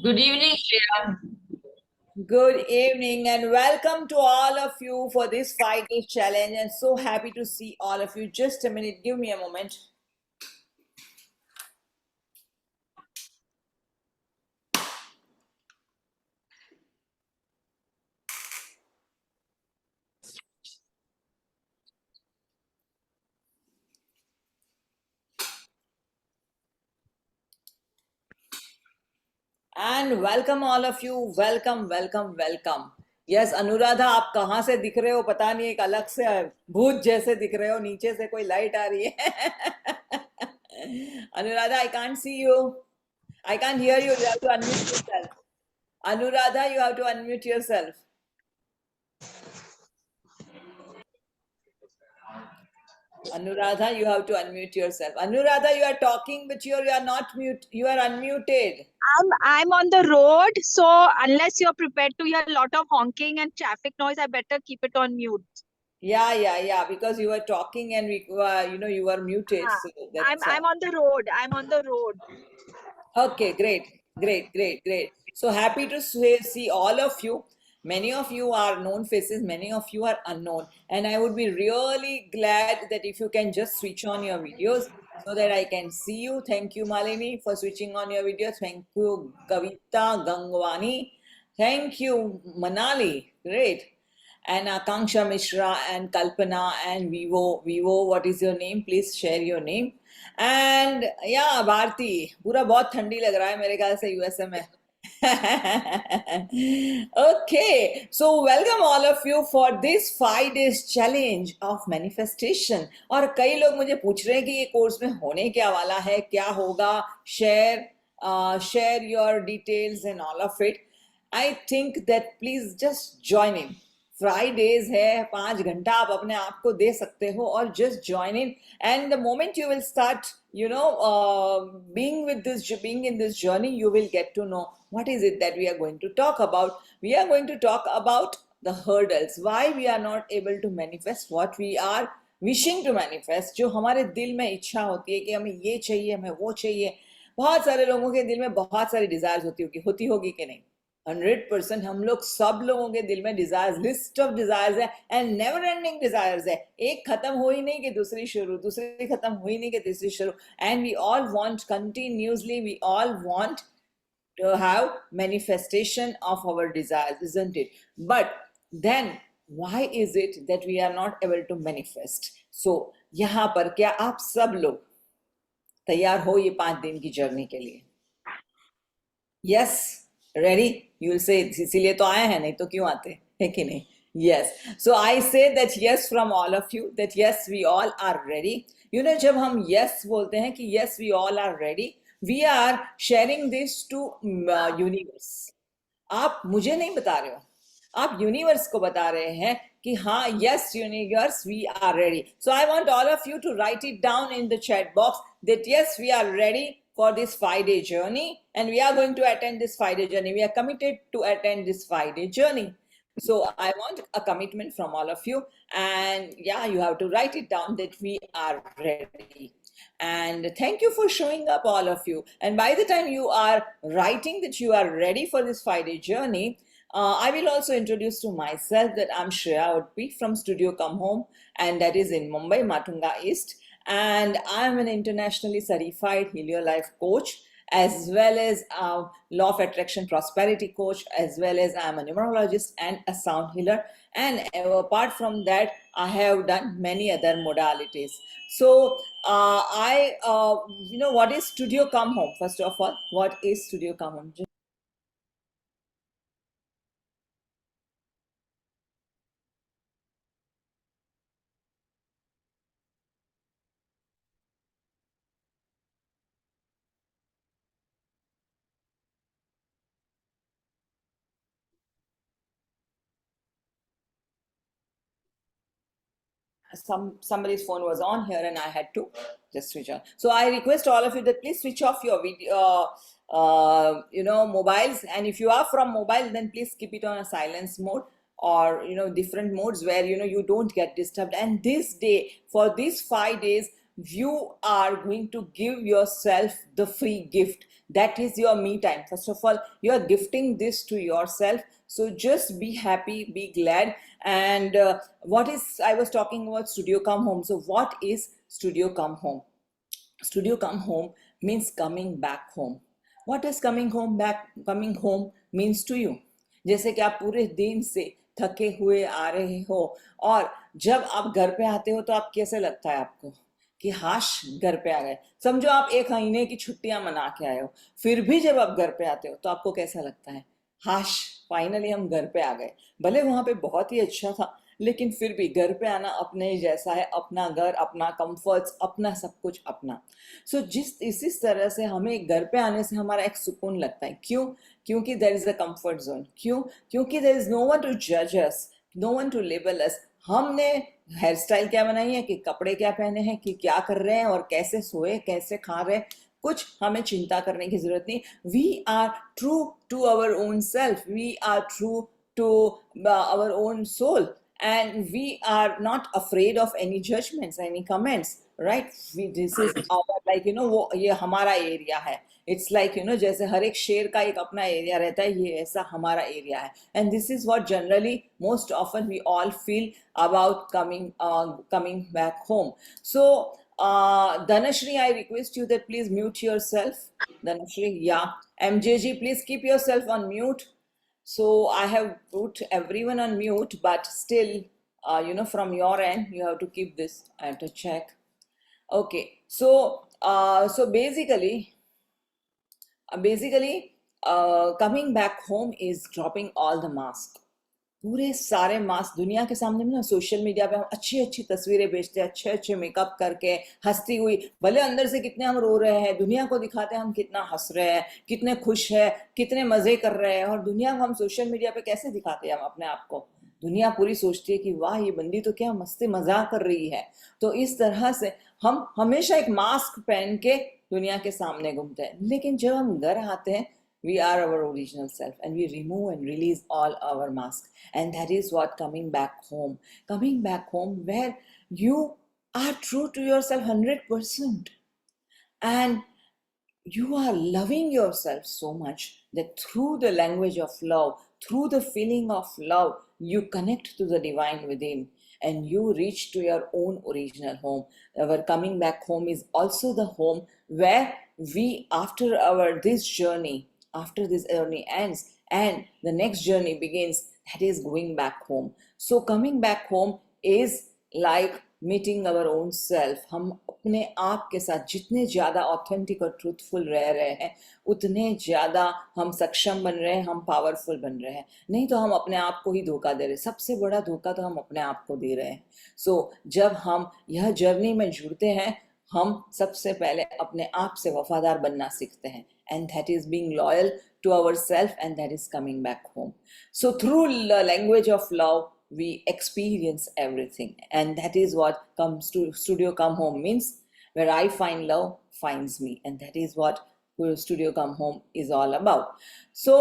Good evening, Shreya. Good evening and welcome to all of you for this 5 day challenge. And so happy to see all of you. Just a minute, give me a moment. And welcome all of you. Welcome, welcome, welcome. Yes, Anuradha आप कहाँ से दिख रहे हो पता नहीं, एक अलग से भूत जैसे दिख रहे हो, नीचे से कोई लाइट आ रही है. Anuradha, I can't see you. I can't hear you. You have to unmute yourself. Anuradha, you have to unmute yourself. Anuradha, you have to unmute yourself. Anuradha, you are talking, but you are not mute. You are unmuted. I'm on the road, so unless you're prepared to hear a lot of honking and traffic noise, I better keep it on mute. Yeah. Because you were talking and you were muted. So that's I'm on the road. I'm on the road. okay. Great. So happy to see all of you. Many of you are known faces. Many of you are unknown, and I would be really glad that if you can just switch on your videos so that I can see you. Thank you, Malini, for switching on your videos. Thank you, Kavita Gangwani. Thank you, Manali. Great. And Akanksha Mishra and Kalpana and Vivo, what is your name? Please share your name. And yeah, Bharti, पूरा बहुत ठंडी लग रहा है मेरे ख्याल से USA में. Okay, so welcome all of you for this 5 days challenge of manifestation. और कई लोग मुझे पूछ रहे हैं कि ये कोर्स में होने क्या वाला है, क्या होगा, share your details and all of it. I think that please just join in. Fridays है, 5 घंटा आप अपने आप को दे सकते हो और just join in. And the moment you will start, being in this journey, you will get to know what is it that we are going to talk about. We are going to talk about the hurdles, why we are not able to manifest what we are wishing to manifest. जो हमारे दिल में इच्छा होती है कि हमें ये चाहिए, हमें वो चाहिए. बहुत सारे लोगों के दिल में बहुत सारी डिजायर्स होती होगी कि नहीं. 100% हम लोग सब लोगों के दिल में डिजायर्स, लिस्ट ऑफ डिजायर्स है एंड नेवर एंडिंग डिजायर्स है. एक खत्म हो ही नहीं कि दूसरी शुरू, दूसरी खत्म हो ही नहीं कि तीसरी शुरू. And we all want continuously, we all want to have manifestation of our desires, isn't it? But then why is it that we are not able to manifest? So यहाँ पर क्या आप सब लोग तैयार हो ये 5 दिन की जर्नी के लिए? Yes, ready? You will say इसीलिए तो आए हैं, नहीं तो क्यों आते है कि नहीं? Yes. So I say that yes from all of you, that yes we all are ready. जब हम yes बोलते हैं कि yes we all are ready, we are sharing this to universe. आप मुझे नहीं बता रहे हो, आप यूनिवर्स को बता रहे हैं कि हाँ, yes universe, we are ready. So I want all of you to write it down in the chat box that yes we are ready for this 5 day journey, and we are going to attend this 5 day journey. We are committed to attend this 5 day journey. So I want a commitment from all of you, and yeah, you have to write it down that we are ready. And thank you for showing up, all of you. And by the time you are writing that you are ready for this 5 day journey, I will also introduce to myself that I'm Shreya Udpi from Studio Come Home, and that is in Mumbai, Matunga East. And I'm an internationally certified Helio Life coach, as well as a law of attraction prosperity coach, as well as I'm a numerologist and a sound healer. And apart from that, I have done many other modalities. So what is Studio Come Home? First of all, what is Studio Come Home? Somebody's phone was on here and I had to just switch on. So I request all of you that please switch off your video, mobiles. And if you are from mobile, then please keep it on a silence mode, or different modes where you don't get disturbed. And this day, for these 5 days, you are going to give yourself the free gift That is your me time. First of all, you are gifting this to yourself. So just be happy, be glad. And what is, I was talking about studio come home. So what is studio come home? Studio come home means coming back home. What does coming home means to you? जैसे कि आप पूरे दिन से थके हुए आ रहे हो, और जब आप घर पे आते हो तो आप कैसे लगता है आपको कि हाश घर पे आ गए? समझो आप 1 महीने की छुट्टियां मना के आए हो, फिर भी जब आप घर पे आते हो तो आपको कैसा लगता है? हाश, फाइनली हम घर पे आ गए। भले वहां पे बहुत ही अच्छा था, लेकिन फिर भी घर पे आना अपने ही जैसा है, अपना घर, अपना कंफर्ट्स, अपना सब कुछ अपना। सो इसी तरह से हमें घर पे आने से हमारा एक सुकून लगता है। क्यों? क्योंकि there is a comfort zone. क्यों? क्योंकि there is no one to जज us, no one to label us. हमने हेयर स्टाइल क्या बनाई है, कि कपड़े क्या पहने हैं, कि क्या कर रहे हैं, और कैसे सोए, कैसे खा रहे हैं, कुछ हमें चिंता करने की जरूरत नहीं। We are true to our own self, we are true to our own soul, and we are not afraid of any judgments, any comments, right? This is our, like, वो ये हमारा एरिया है। इट्स लाइक जैसे हर एक शेर का एक अपना एरिया रहता है, ये ऐसा हमारा एरिया है। And this is what generally most often we all feel about coming back home. So Dhanashri, I request you that please mute yourself. Dhanashri, yeah. MJG, please keep yourself on mute. So I have put everyone on mute, but still, from your end, you have to keep this and to check. Okay, so basically, coming back home is dropping all the mask. पूरे सारे mask दुनिया के सामने में ना, social media पे हम अच्छी अच्छी तस्वीरें भेजते हैं, अच्छे अच्छे मेकअप करके, हंसती हुई, भले अंदर से कितने हम रो रहे हैं, दुनिया को दिखाते हैं हम कितना हंस रहे हैं, कितने खुश है, कितने मजे कर रहे हैं, और दुनिया को हम सोशल मीडिया पे कैसे दिखाते हैं हम अपने आप को? दुनिया पूरी सोचती है कि वाह, ये बंदी तो क्या मस्ती मजाक कर रही है। तो इस तरह से हम हमेशा एक मास्क पहन के दुनिया के सामने घूमते हैं। लेकिन जब हम घर आते हैं, we are our original self, and we remove and release all our masks. And that is what coming back home, where you are true to yourself 100%, and you are loving yourself so much that through the language of love, through the feeling of love, you connect to the divine within, and you reach to your own original home. Our coming back home is also the home where we, after this journey ends and the next journey begins, that is going back home. So coming back home is like meeting our own self. हम अपने आप के साथ जितने ज्यादा authentic और truthful रह रहे हैं, उतने ज्यादा हम सक्षम बन रहे हैं, हम पावरफुल बन रहे हैं। नहीं तो हम अपने आप को ही धोखा दे रहे हैं। सबसे बड़ा धोखा तो हम अपने आप को दे रहे हैं। सो जब हम यह जर्नी में जुड़ते हैं, हम सबसे पहले अपने आप से वफादार बनना सीखते हैं, and that is being loyal to ourselves, and that is coming back home. So through the language of love, we experience everything, and that is what comes to studio come home means, where I find love finds me, and that is what studio come home is all about. So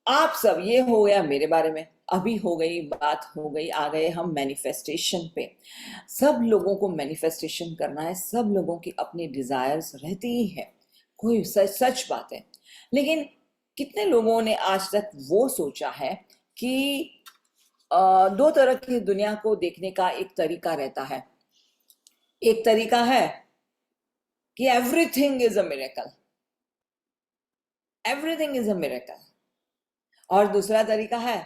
आप सब, ये हो गया मेरे बारे में। अभी हो गई बात, हो गई, आ गए हम मैनिफेस्टेशन पे। सब लोगों को मैनिफेस्टेशन करना है, सब लोगों की अपनी डिजायर्स रहती ही है, कोई सच बात है। लेकिन कितने लोगों ने आज तक वो सोचा है कि 2 तरह की दुनिया को देखने का एक तरीका रहता है। एक तरीका है कि everything is a miracle, everything is a miracle, और दूसरा तरीका है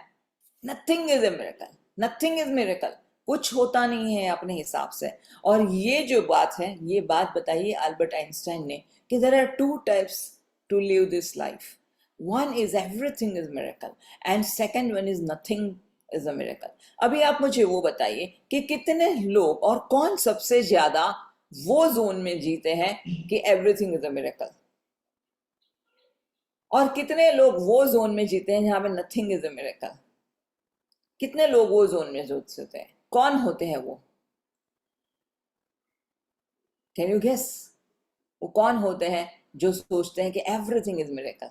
nothing is a miracle, nothing is miracle, कुछ होता नहीं है अपने हिसाब से। और ये जो बात है, ये बात बताइए अल्बर्ट आइंस्टाइन ने, कि there are 2 types to live this life. One is everything is miracle, and second one is nothing is a miracle. अभी आप मुझे वो बताइए कि कितने लोग और कौन सबसे ज्यादा वो जोन में जीते हैं कि everything is a miracle, और कितने लोग वो जोन में जीते हैं जहां पे nothing is a miracle? कितने लोग वो जोन में जीते हैं? कौन होते हैं वो? Can you guess? वो कौन होते हैं जो सोचते हैं कि एवरीथिंग इज मिरेकल?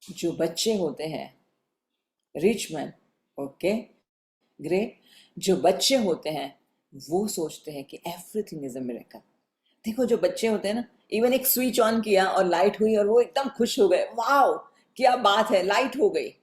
जो बच्चे होते हैं, रिच मैन, ओके ग्रेट, जो बच्चे होते हैं वो सोचते हैं कि एवरीथिंग इज अ मिरेकल। देखो जो बच्चे होते हैं ना, इवन एक स्विच ऑन किया और लाइट हुई और वो एकदम खुश हो गए, वाओ क्या बात है, लाइट हो गई।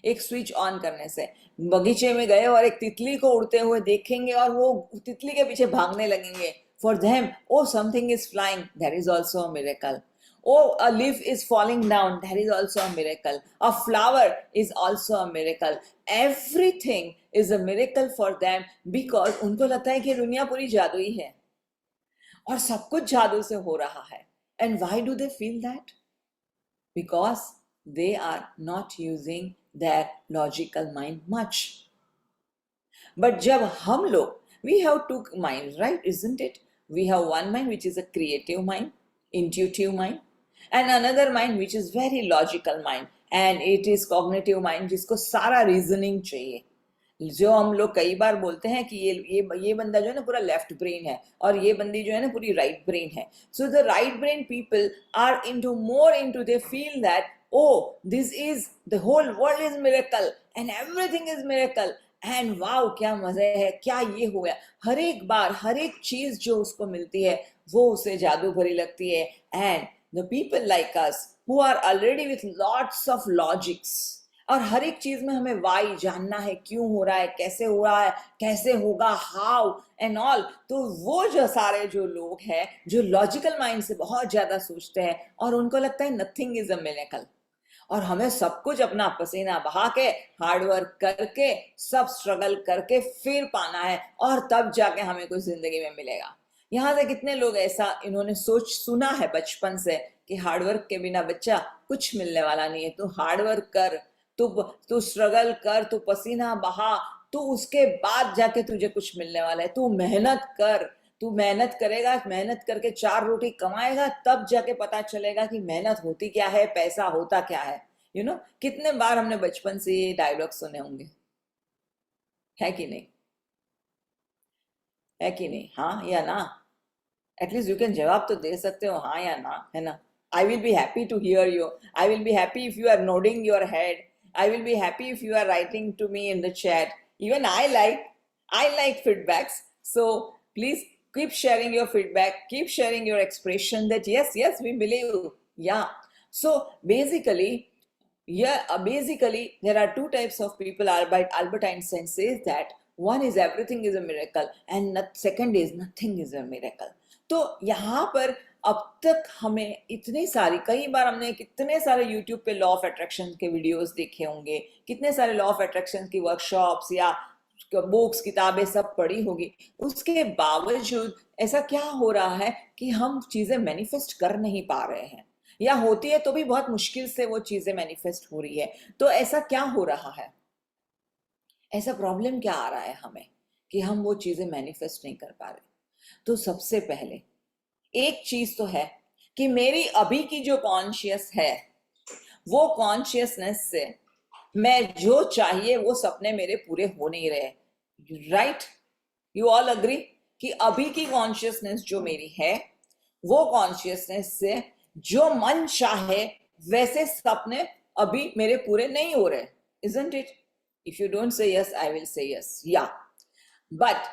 एक स्विच ऑन करने से बगीचे में गए और एक तितली को उड़ते हुए देखेंगे और वो तितली के पीछे भागने लगेंगे। For them, oh something is flying, that is also a miracle. Oh, a leaf is falling down, that is also a miracle. A flower is also a miracle. Everything is a miracle for them because उनको लगता है कि दुनिया पूरी जादुई है और सब कुछ जादू से हो रहा है। And why do they feel that? Because they are not using their logical mind much. But जब हम लोग, we have two minds, right? Isn't it? We have one mind which is a creative mind, intuitive mind, and another mind which is very logical mind, and it is cognitive mind जिसको सारा reasoning चाहिए। जो हम लोग कई बार बोलते हैं कि ये बंदा जो है ना पूरा लेफ्ट ब्रेन है और ये बंदी जो है ना पूरी राइट ब्रेन है। So the right brain people are into more into, they feel that oh this is the whole world is miracle and everything is miracle and wow क्या मजे है, क्या ये हो गया। हर एक बार हर एक चीज जो उसको मिलती है वो उसे जादू भरी लगती है। And the people like us who are already with lots of logics, और हर एक चीज में हमें वाई जानना है, क्यों हो रहा है, कैसे हो रहा है, कैसे होगा, हाउ एंड ऑल। तो वो जो सारे जो लोग हैं जो लॉजिकल माइंड से बहुत ज्यादा सोचते हैं और उनको लगता है नथिंग इज अ मिरेकल, और हमें सब कुछ अपना पसीना बहा के हार्डवर्क करके सब स्ट्रगल करके फिर पाना है और तब जाके हमें कुछ जिंदगी में मिलेगा। यहाँ से कितने लोग ऐसा इन्होंने सोच सुना है बचपन से कि हार्डवर्क के बिना बच्चा कुछ मिलने वाला नहीं है, तू हार्डवर्क कर, तू स्ट्रगल कर, तू पसीना बहा, तो उसके बाद जाके तुझे कुछ मिलने वाला है। तू मेहनत कर, तू मेहनत करेगा, मेहनत करके चार रोटी कमाएगा, तब जाके पता चलेगा कि मेहनत होती क्या है, पैसा होता क्या है। यू नो कितने बार हमने बचपन से ये डायलॉग सुने होंगे, है कि नहीं, है कि नहीं, हाँ या ना? एटलीस्ट यू कैन जवाब तो दे सकते हो, हाँ या ना, है ना? I will be happy to hear you, I will be happy if you are nodding your head, I will be happy if you are writing to me in the chat. Even I like feedbacks. So please keep sharing your feedback, keep sharing your expression that yes, we believe you. Yeah. So basically, basically there are two types of people. Albert Einstein says that one is everything is a miracle and second is nothing is a miracle. तो यहाँ पर अब तक हमें इतनी सारी, कई बार हमने कितने सारे YouTube पे लॉ ऑफ अट्रैक्शन के वीडियोस देखे होंगे, कितने सारे लॉ ऑफ अट्रैक्शन की वर्कशॉप्स या बुक्स किताबें सब पढ़ी होगी, उसके बावजूद ऐसा क्या हो रहा है कि हम चीजें मैनिफेस्ट कर नहीं पा रहे हैं, या होती है तो भी बहुत मुश्किल से वो चीजें मैनिफेस्ट हो रही है। तो ऐसा क्या हो रहा है, ऐसा प्रॉब्लम क्या आ रहा है हमें कि हम वो चीजें मैनिफेस्ट नहीं कर पा रहे? तो सबसे पहले एक चीज तो है कि मेरी अभी की जो कॉन्शियस है, वो कॉन्शियसनेस से मैं जो चाहिए वो सपने मेरे पूरे हो नहीं रहे। राइट, यू ऑल अग्री कि अभी की कॉन्शियसनेस जो मेरी है, वो कॉन्शियसनेस से जो मन चाहे वैसे सपने अभी मेरे पूरे नहीं हो रहे। Isn't it? If you don't say yes, I will say yes, yeah. But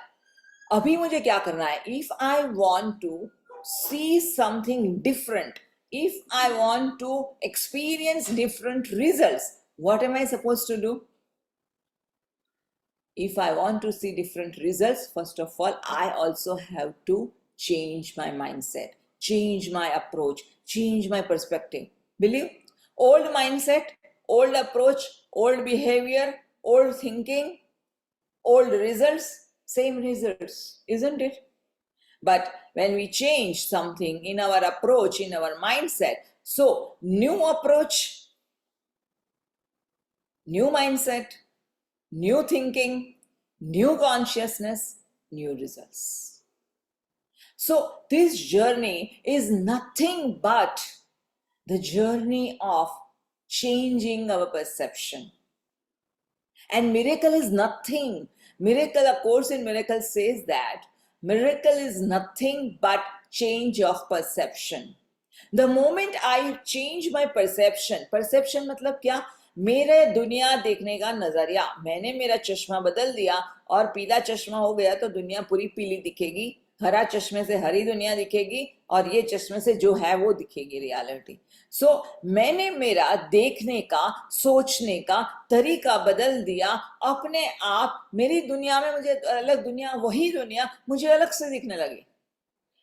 अभी मुझे क्या करना है? If I want to see something different, if I want to experience different results, what am I supposed to do? If I want to see different results, first of all, I also have to change my mindset, change my approach, change my perspective. Believe, old mindset, old approach, old behavior, old thinking, old results, same results, isn't it? But when we change something in our approach, in our mindset, so new approach, new mindset, new thinking, new consciousness, new results. So this journey is nothing but the journey of changing our perception. And miracle is nothing. Miracle, A Course in Miracles says that miracle is nothing but change of perception. The moment I change my perception, perception मतलब क्या? मेरे दुनिया देखने का नजरिया, मैंने मेरा चश्मा बदल दिया और पीला चश्मा हो गया तो दुनिया पूरी पीली दिखेगी, हरा चश्मे से हरी दुनिया दिखेगी और ये चश्मे से जो है वो दिखेगी रियलिटी। सो मैंने मेरा देखने का, सोचने का तरीका बदल दिया अपने आप। मेरी दुनिया में मुझे अलग दुनिया, वही दुनिया मुझे अलग से दिखने लगी।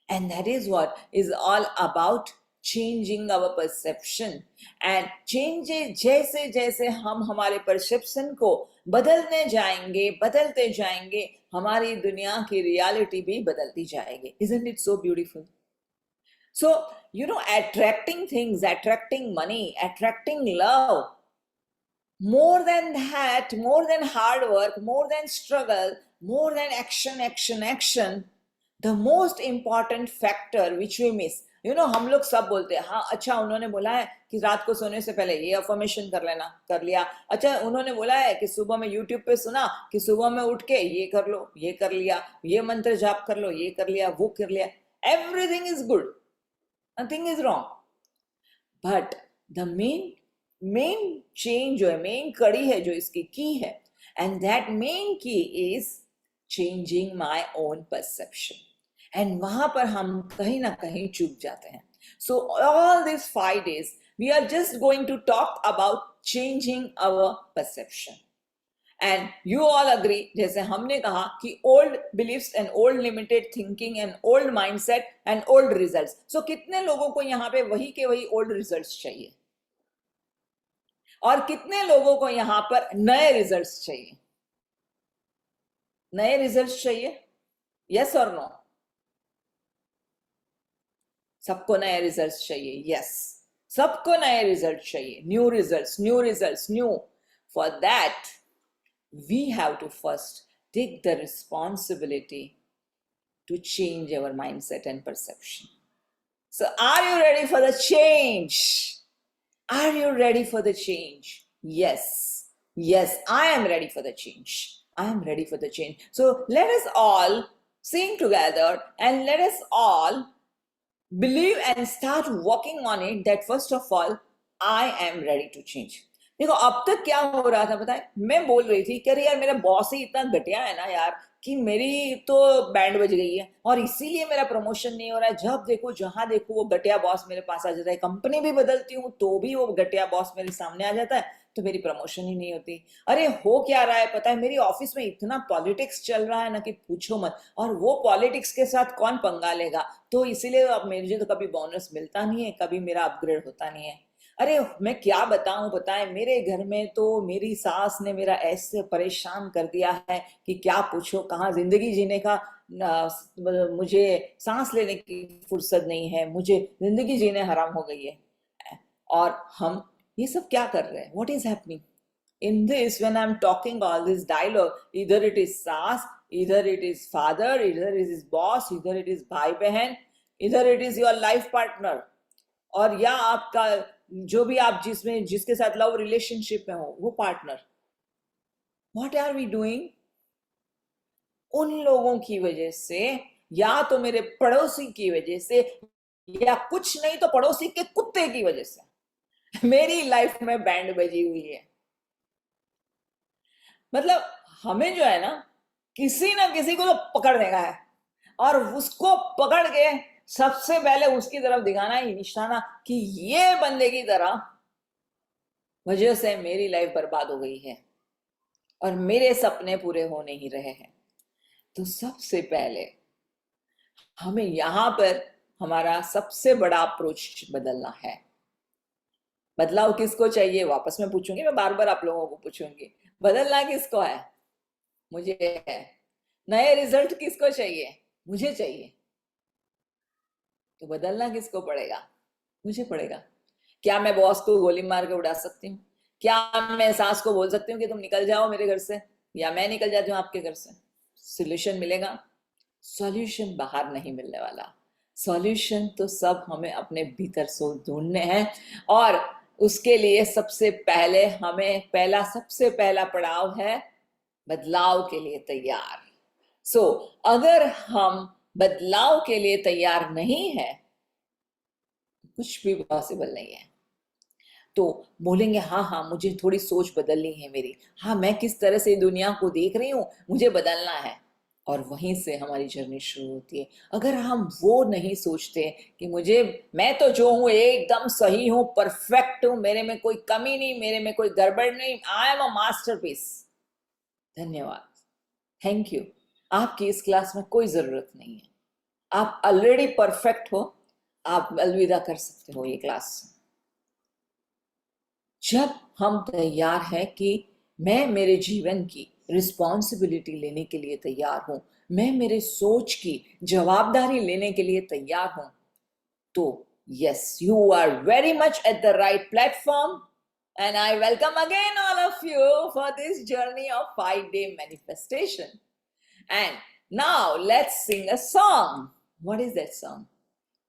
And that is what is all about changing our perception. And change, जैसे जैसे हम हमारे परसेप्शन को बदलते जाएंगे, हमारी दुनिया की रियलिटी भी बदलती जाएगी। Isn't it so beautiful? So, attracting things, attracting money, attracting love, more than that, more than hard work, more than struggle, more than action, the most important factor which we miss, हम लोग सब बोलते हैं, हाँ अच्छा उन्होंने बोला है कि रात को सोने से पहले ये अफर्मेशन कर लेना, कर लिया। अच्छा उन्होंने बोला है कि सुबह में यूट्यूब पे सुना कि सुबह में उठ के ये कर लो, ये कर लिया, ये मंत्र जाप कर लो, ये कर लिया, वो कर लिया। Everything is good, nothing is wrong, but the main change जो है, मेन कड़ी है जो इसकी की है, and that main key is changing my own perception. एंड वहां पर हम कहीं ना कहीं चूक जाते हैं। So all this 5 days we are just going to talk about changing our perception. And you all agree, जैसे हमने कहा कि old beliefs and old limited thinking and old mindset and old results. So कितने लोगों को यहाँ पे वही के वही ओल्ड रिजल्ट्स चाहिए और कितने लोगों को यहां पर नए रिजल्ट्स चाहिए? नए रिजल्ट्स चाहिए, यस और नो? सबको नए रिजल्ट्स चाहिए, यस, सबको नए रिजल्ट चाहिए, new results, new results, new. For that we have to first take the responsibility to change our mindset and perception. So are you ready for the change? Are you ready for the change? Yes, I am ready for the change. I am ready for the change. So let us all sing together and let us all believe and start working on it that first of all, I am ready to change. देखो अब तक क्या हो रहा था पता है? मैं बोल रही थी कि अरे यार मेरा बॉस ही इतना घटिया है ना यार कि मेरी तो बैंड बज गई है और इसीलिए मेरा प्रमोशन नहीं हो रहा है। जब देखो जहां देखो वो घटिया बॉस मेरे पास आ जाता है, कंपनी भी बदलती हूँ तो भी वो घटिया बॉस मेरे सामने आ जाता है, तो मेरी प्रमोशन ही नहीं होती। अरे हो क्या रहा है पता है? मेरी ऑफिस में इतना पॉलिटिक्स चल रहा है ना कि पूछो मत, और वो पॉलिटिक्स के साथ कौन पंगा लेगा, तो इसीलिए अब मुझे तो कभी बोनस मिलता नहीं है, कभी मेरा अपग्रेड होता नहीं है। अरे मैं क्या बताऊं, पता है मेरे घर में तो मेरी सास ने मेरा ऐसे परेशान कर दिया है कि क्या पूछो, कहाँ जिंदगी जीने का मुझे सांस लेने की फुर्सत नहीं है, मुझे जिंदगी जीने हराम हो गई है। और हम ये सब क्या कर रहे हैं? What is happening in this when I am talking all this dialogue? इधर इट इज सास, इधर इट इज फादर, इधर इट इज बॉस, इधर इट इज भाई बहन, इधर it is your life partner, और या आपका जो भी आप जिसके साथ लव रिलेशनशिप में हो वो partner. What are we doing? उन लोगों की वजह से, या तो मेरे पड़ोसी की वजह से, या कुछ नहीं तो पड़ोसी के कुत्ते की वजह से मेरी लाइफ में बैंड बजी हुई है। मतलब हमें जो है ना किसी ना किसी को तो पकड़ देगा है, और उसको पकड़ के सबसे पहले उसकी तरफ दिखाना ही निशाना कि ये बंदे की तरह वजह से मेरी लाइफ बर्बाद हो गई है और मेरे सपने पूरे हो नहीं रहे हैं। तो सबसे पहले हमें यहां पर हमारा सबसे बड़ा अप्रोच बदलना है। बदलाव किसको चाहिए? वापस में पूछूंगी, मैं बार बार आप लोगों को पूछूंगी, बदलना किसको है? मुझे है। नए रिजल्ट किसको चाहिए? मुझे चाहिए। तो बदलना किसको पड़ेगा? मुझे पड़ेगा। क्या मैं बॉस को गोली मार के उड़ा सकती हूँ? क्या मैं सास को बोल सकती हूँ कि तुम निकल जाओ मेरे घर से, या मैं निकल जाती हूँ आपके घर से? सॉल्यूशन मिलेगा? सॉल्यूशन बाहर नहीं मिलने वाला। सॉल्यूशन तो सब हमें अपने भीतर से ढूंढने हैं, और उसके लिए सबसे पहला पड़ाव है बदलाव के लिए तैयार। सो अगर हम बदलाव के लिए तैयार नहीं है, कुछ भी पॉसिबल नहीं है। तो बोलेंगे हाँ हाँ मुझे थोड़ी सोच बदलनी है मेरी, हाँ मैं किस तरह से दुनिया को देख रही हूँ मुझे बदलना है, और वहीं से हमारी जर्नी शुरू होती है। अगर हम वो नहीं सोचते कि मैं तो जो हूँ एकदम सही हूँ, परफेक्ट हूँ, मेरे में कोई कमी नहीं, मेरे में कोई गड़बड़ नहीं, आई एम अ मास्टरपीस, धन्यवाद, थैंक यू, आपकी इस क्लास में कोई जरूरत नहीं है, आप ऑलरेडी परफेक्ट हो, आप अलविदा कर सकते हो ये क्लास। जब हम तैयार हैं कि मैं मेरे जीवन की रिस्पॉन्सिबिलिटी लेने के लिए तैयार हूं, मैं मेरे सोच की जवाबदारी लेने के लिए तैयार हूं, तो yes, you are very much at the right platform, and I welcome again all of you for this journey of 5-day manifestation. And now let's sing a song. What is that song?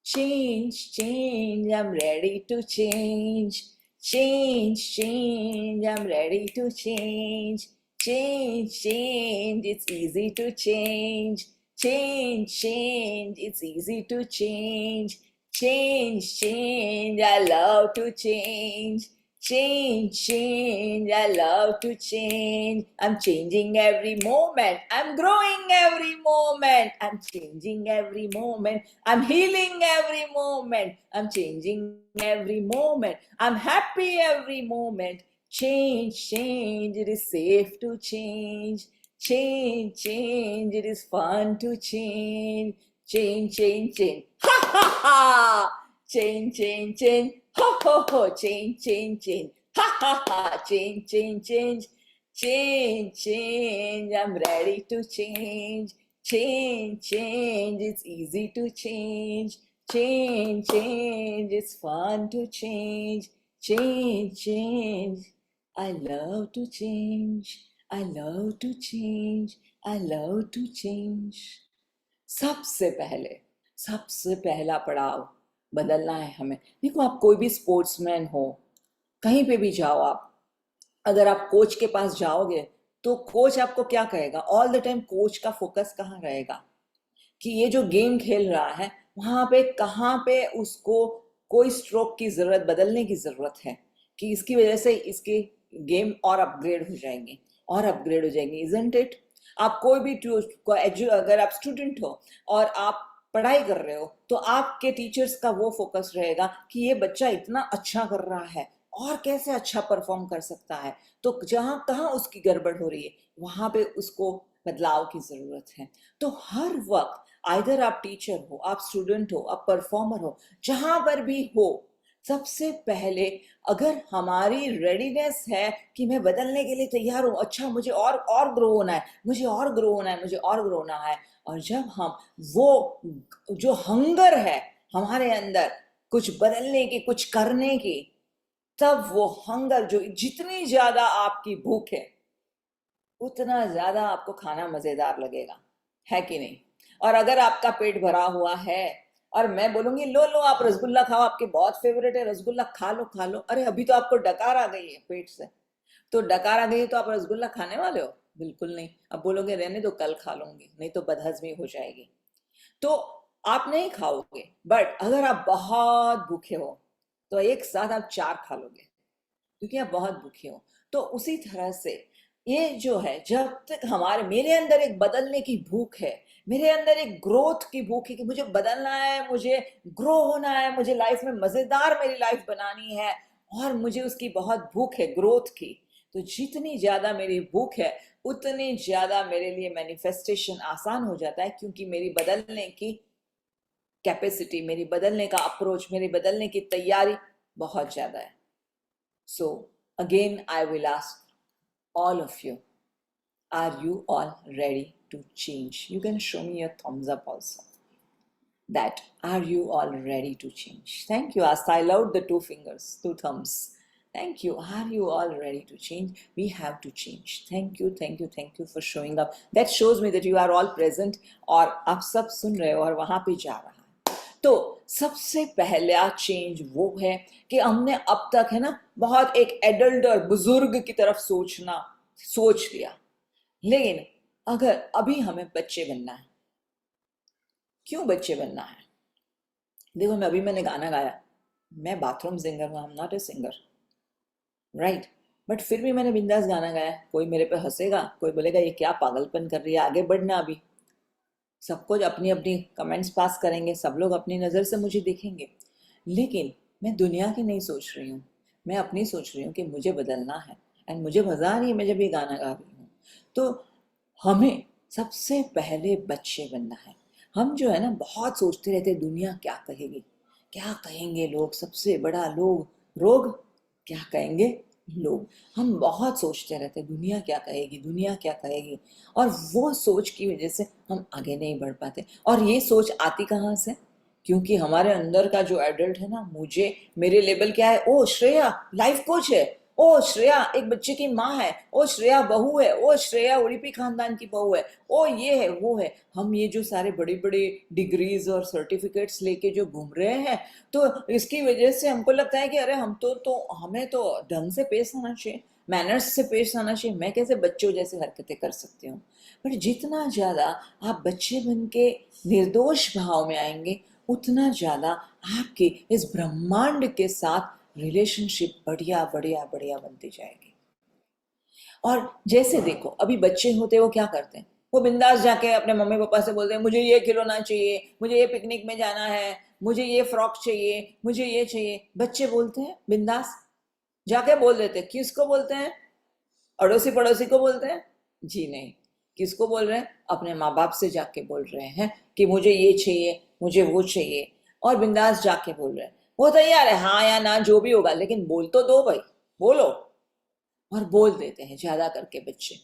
Change, change, I'm ready to change. Change, change, I'm ready to change. Change, change, it's easy to change. Change, change, it's easy to change. Change, change, I love to change. Change, change, I love to change. I'm changing every moment. I'm growing every moment. I'm changing every moment. I'm healing every moment. I'm changing every moment. I'm happy every moment. Change, change, it is safe to change. Change, change, it is fun to change. Change, change, change. Ha ha ha! Change, change, change. Ho ho ho! Change, change, change. Ha ha ha! Change, change, change. Change, change, I'm ready to change. Change, change, it's easy to change. Change, change, it's fun to change. Change, change, I love to change. I love to change. I love to change. सबसे पहला पड़ाव बदलना है हमें। देखो, आप कोई भी स्पोर्ट्समैन हो, कहीं पे भी जाओ आप, अगर आप कोच के पास जाओगे तो कोच आपको क्या कहेगा? ऑल द टाइम कोच का फोकस कहाँ रहेगा कि ये जो गेम खेल रहा है वहां पे कहाँ पे उसको कोई स्ट्रोक की जरूरत, बदलने की जरूरत है कि इसकी वजह से इसके गेम और अपग्रेड हो जाएंगे, और अपग्रेड हो जाएंगे, इजंट इट? आप कोई भी अगर आप स्टूडेंट हो और आप पढ़ाई कर रहे हो तो आपके टीचर्स का वो फोकस रहेगा कि ये बच्चा इतना अच्छा कर रहा है और कैसे अच्छा परफॉर्म कर सकता है, तो जहां कहाँ उसकी गड़बड़ हो रही है वहां पे उसको बदलाव की जरूरत है। तो हर वक्त आइदर आप टीचर हो, आप स्टूडेंट हो, आप परफॉर्मर हो, जहां पर भी हो, सबसे पहले अगर हमारी रेडीनेस है कि मैं बदलने के लिए तैयार हूं, अच्छा मुझे और ग्रो होना है, मुझे और ग्रो होना है, मुझे और ग्रो होना है, और जब हम वो जो हंगर है हमारे अंदर कुछ बदलने की, कुछ करने की, तब वो हंगर, जो जितनी ज्यादा आपकी भूख है उतना ज्यादा आपको खाना मजेदार लगेगा, है कि नहीं? और अगर आपका पेट भरा हुआ है और मैं बोलूंगी लो लो आप रसगुल्ला खाओ, आपके बहुत फेवरेट है रसगुल्ला, खा लो खा लो, अरे अभी तो आपको डकार आ गई है पेट से, तो डकार आ गई है तो आप रसगुल्ला खाने वाले हो? बिल्कुल नहीं। अब बोलोगे रहने दो कल खा लूंगी, नहीं तो बदहजमी हो जाएगी, तो आप नहीं खाओगे। बट अगर आप बहुत भूखे हो तो एक साथ आप 4 खा लोगे, क्योंकि आप बहुत भूखे हो। तो उसी तरह से ये जो है, जब तक मेरे अंदर एक बदलने की भूख है, मेरे अंदर एक ग्रोथ की भूख है कि मुझे बदलना है, मुझे ग्रो होना है, मुझे लाइफ में मजेदार मेरी लाइफ बनानी है, और मुझे उसकी बहुत भूख है ग्रोथ की, तो जितनी ज्यादा मेरी भूख है उतनी ज्यादा मेरे लिए मैनिफेस्टेशन आसान हो जाता है, क्योंकि मेरी बदलने की कैपेसिटी, मेरी बदलने का अप्रोच, मेरी बदलने की तैयारी बहुत ज्यादा है। So again, I will ask all of you, are you all ready to change? You can show me a thumbs up also. That, are you all ready to change? Thank you, Asta. I loved the 2 fingers, 2 thumbs. Thank you. Are you all ready to change? We have to change. Thank you, thank you, thank you for showing up. That shows me that you are all present और आप सब सुन रहे हो और वहां पे जा रहा है। तो सबसे पहला चेंज वो है कि हमने अब तक है ना बहुत एक एडल्ट और बुजुर्ग की तरफ सोच लिया, लेकिन अगर अभी हमें बच्चे बनना है, क्यों बच्चे बनना है? देखो, मैंने गाना गाया, मैं बाथरूम सिंगर हूं, आई am not a singer, right. But फिर भी मैंने बिंदास गाना गाया, कोई मेरे पे हंसेगा, कोई बोलेगा ये क्या पागलपन कर रही है, आगे बढ़ना अभी। सबको अपनी अपनी कमेंट्स पास करेंगे, सब लोग अपनी नज़र से मुझे देखेंगे, लेकिन मैं दुनिया की नहीं सोच रही हूँ। मैं अपनी सोच रही हूँ कि मुझे बदलना है, एंड मुझे मज़ा आ रही है मैं जब ये गाना गा रही हूँ। तो हमें सबसे पहले बच्चे बनना है। हम जो है ना बहुत सोचते रहते हैं दुनिया क्या कहेगी, क्या कहेंगे लोग, सबसे बड़ा लोग रोग, क्या कहेंगे लोग। हम बहुत सोचते रहते हैं दुनिया क्या कहेगी, दुनिया क्या कहेगी, और वो सोच की वजह से हम आगे नहीं बढ़ पाते। और ये सोच आती कहाँ से? क्योंकि हमारे अंदर का जो एडल्ट है ना, मुझे, मेरे लेवल क्या है, ओ श्रेया लाइफ कोच है, ओ श्रेया एक बच्चे की माँ है, ओ श्रेया बहू है, ओ श्रेया उड़ीपी खानदान की बहू है, ओ ये है वो है। हम ये जो सारे बड़ी बड़ी डिग्रीज और सर्टिफिकेट्स लेके जो घूम रहे हैं, तो इसकी वजह से हमको लगता है कि अरे हम तो हमें तो ढंग से पेश आना चाहिए, मैनर्स से पेश आना चाहिए, मैं कैसे बच्चों जैसे हरकतें कर सकती हूँ। पर जितना ज़्यादा आप बच्चे बन के निर्दोष भाव में आएंगे, उतना ज़्यादा आपकी इस ब्रह्मांड के साथ रिलेशनशिप बढ़िया बढ़िया बढ़िया बनती जाएगी। और जैसे देखो अभी बच्चे होते वो क्या करते हैं, वो बिंदास जाके अपने मम्मी पापा से बोलते हैं मुझे ये खिलौना चाहिए, मुझे ये पिकनिक में जाना है, मुझे ये फ्रॉक चाहिए, मुझे ये चाहिए। बच्चे बोलते हैं बिंदास, जाके बोल देते हैं। किसको बोलते हैं? अड़ोसी पड़ोसी को बोलते हैं? जी नहीं। किसको बोल रहे हैं? अपने माँ बाप से जाके बोल रहे हैं कि मुझे ये चाहिए, मुझे वो चाहिए, और बिंदास जाके बोल रहे हैं। वो तैयार है हाँ या ना जो भी होगा, लेकिन बोल तो दो भाई, बोलो। और बोल देते हैं ज्यादा करके बच्चे।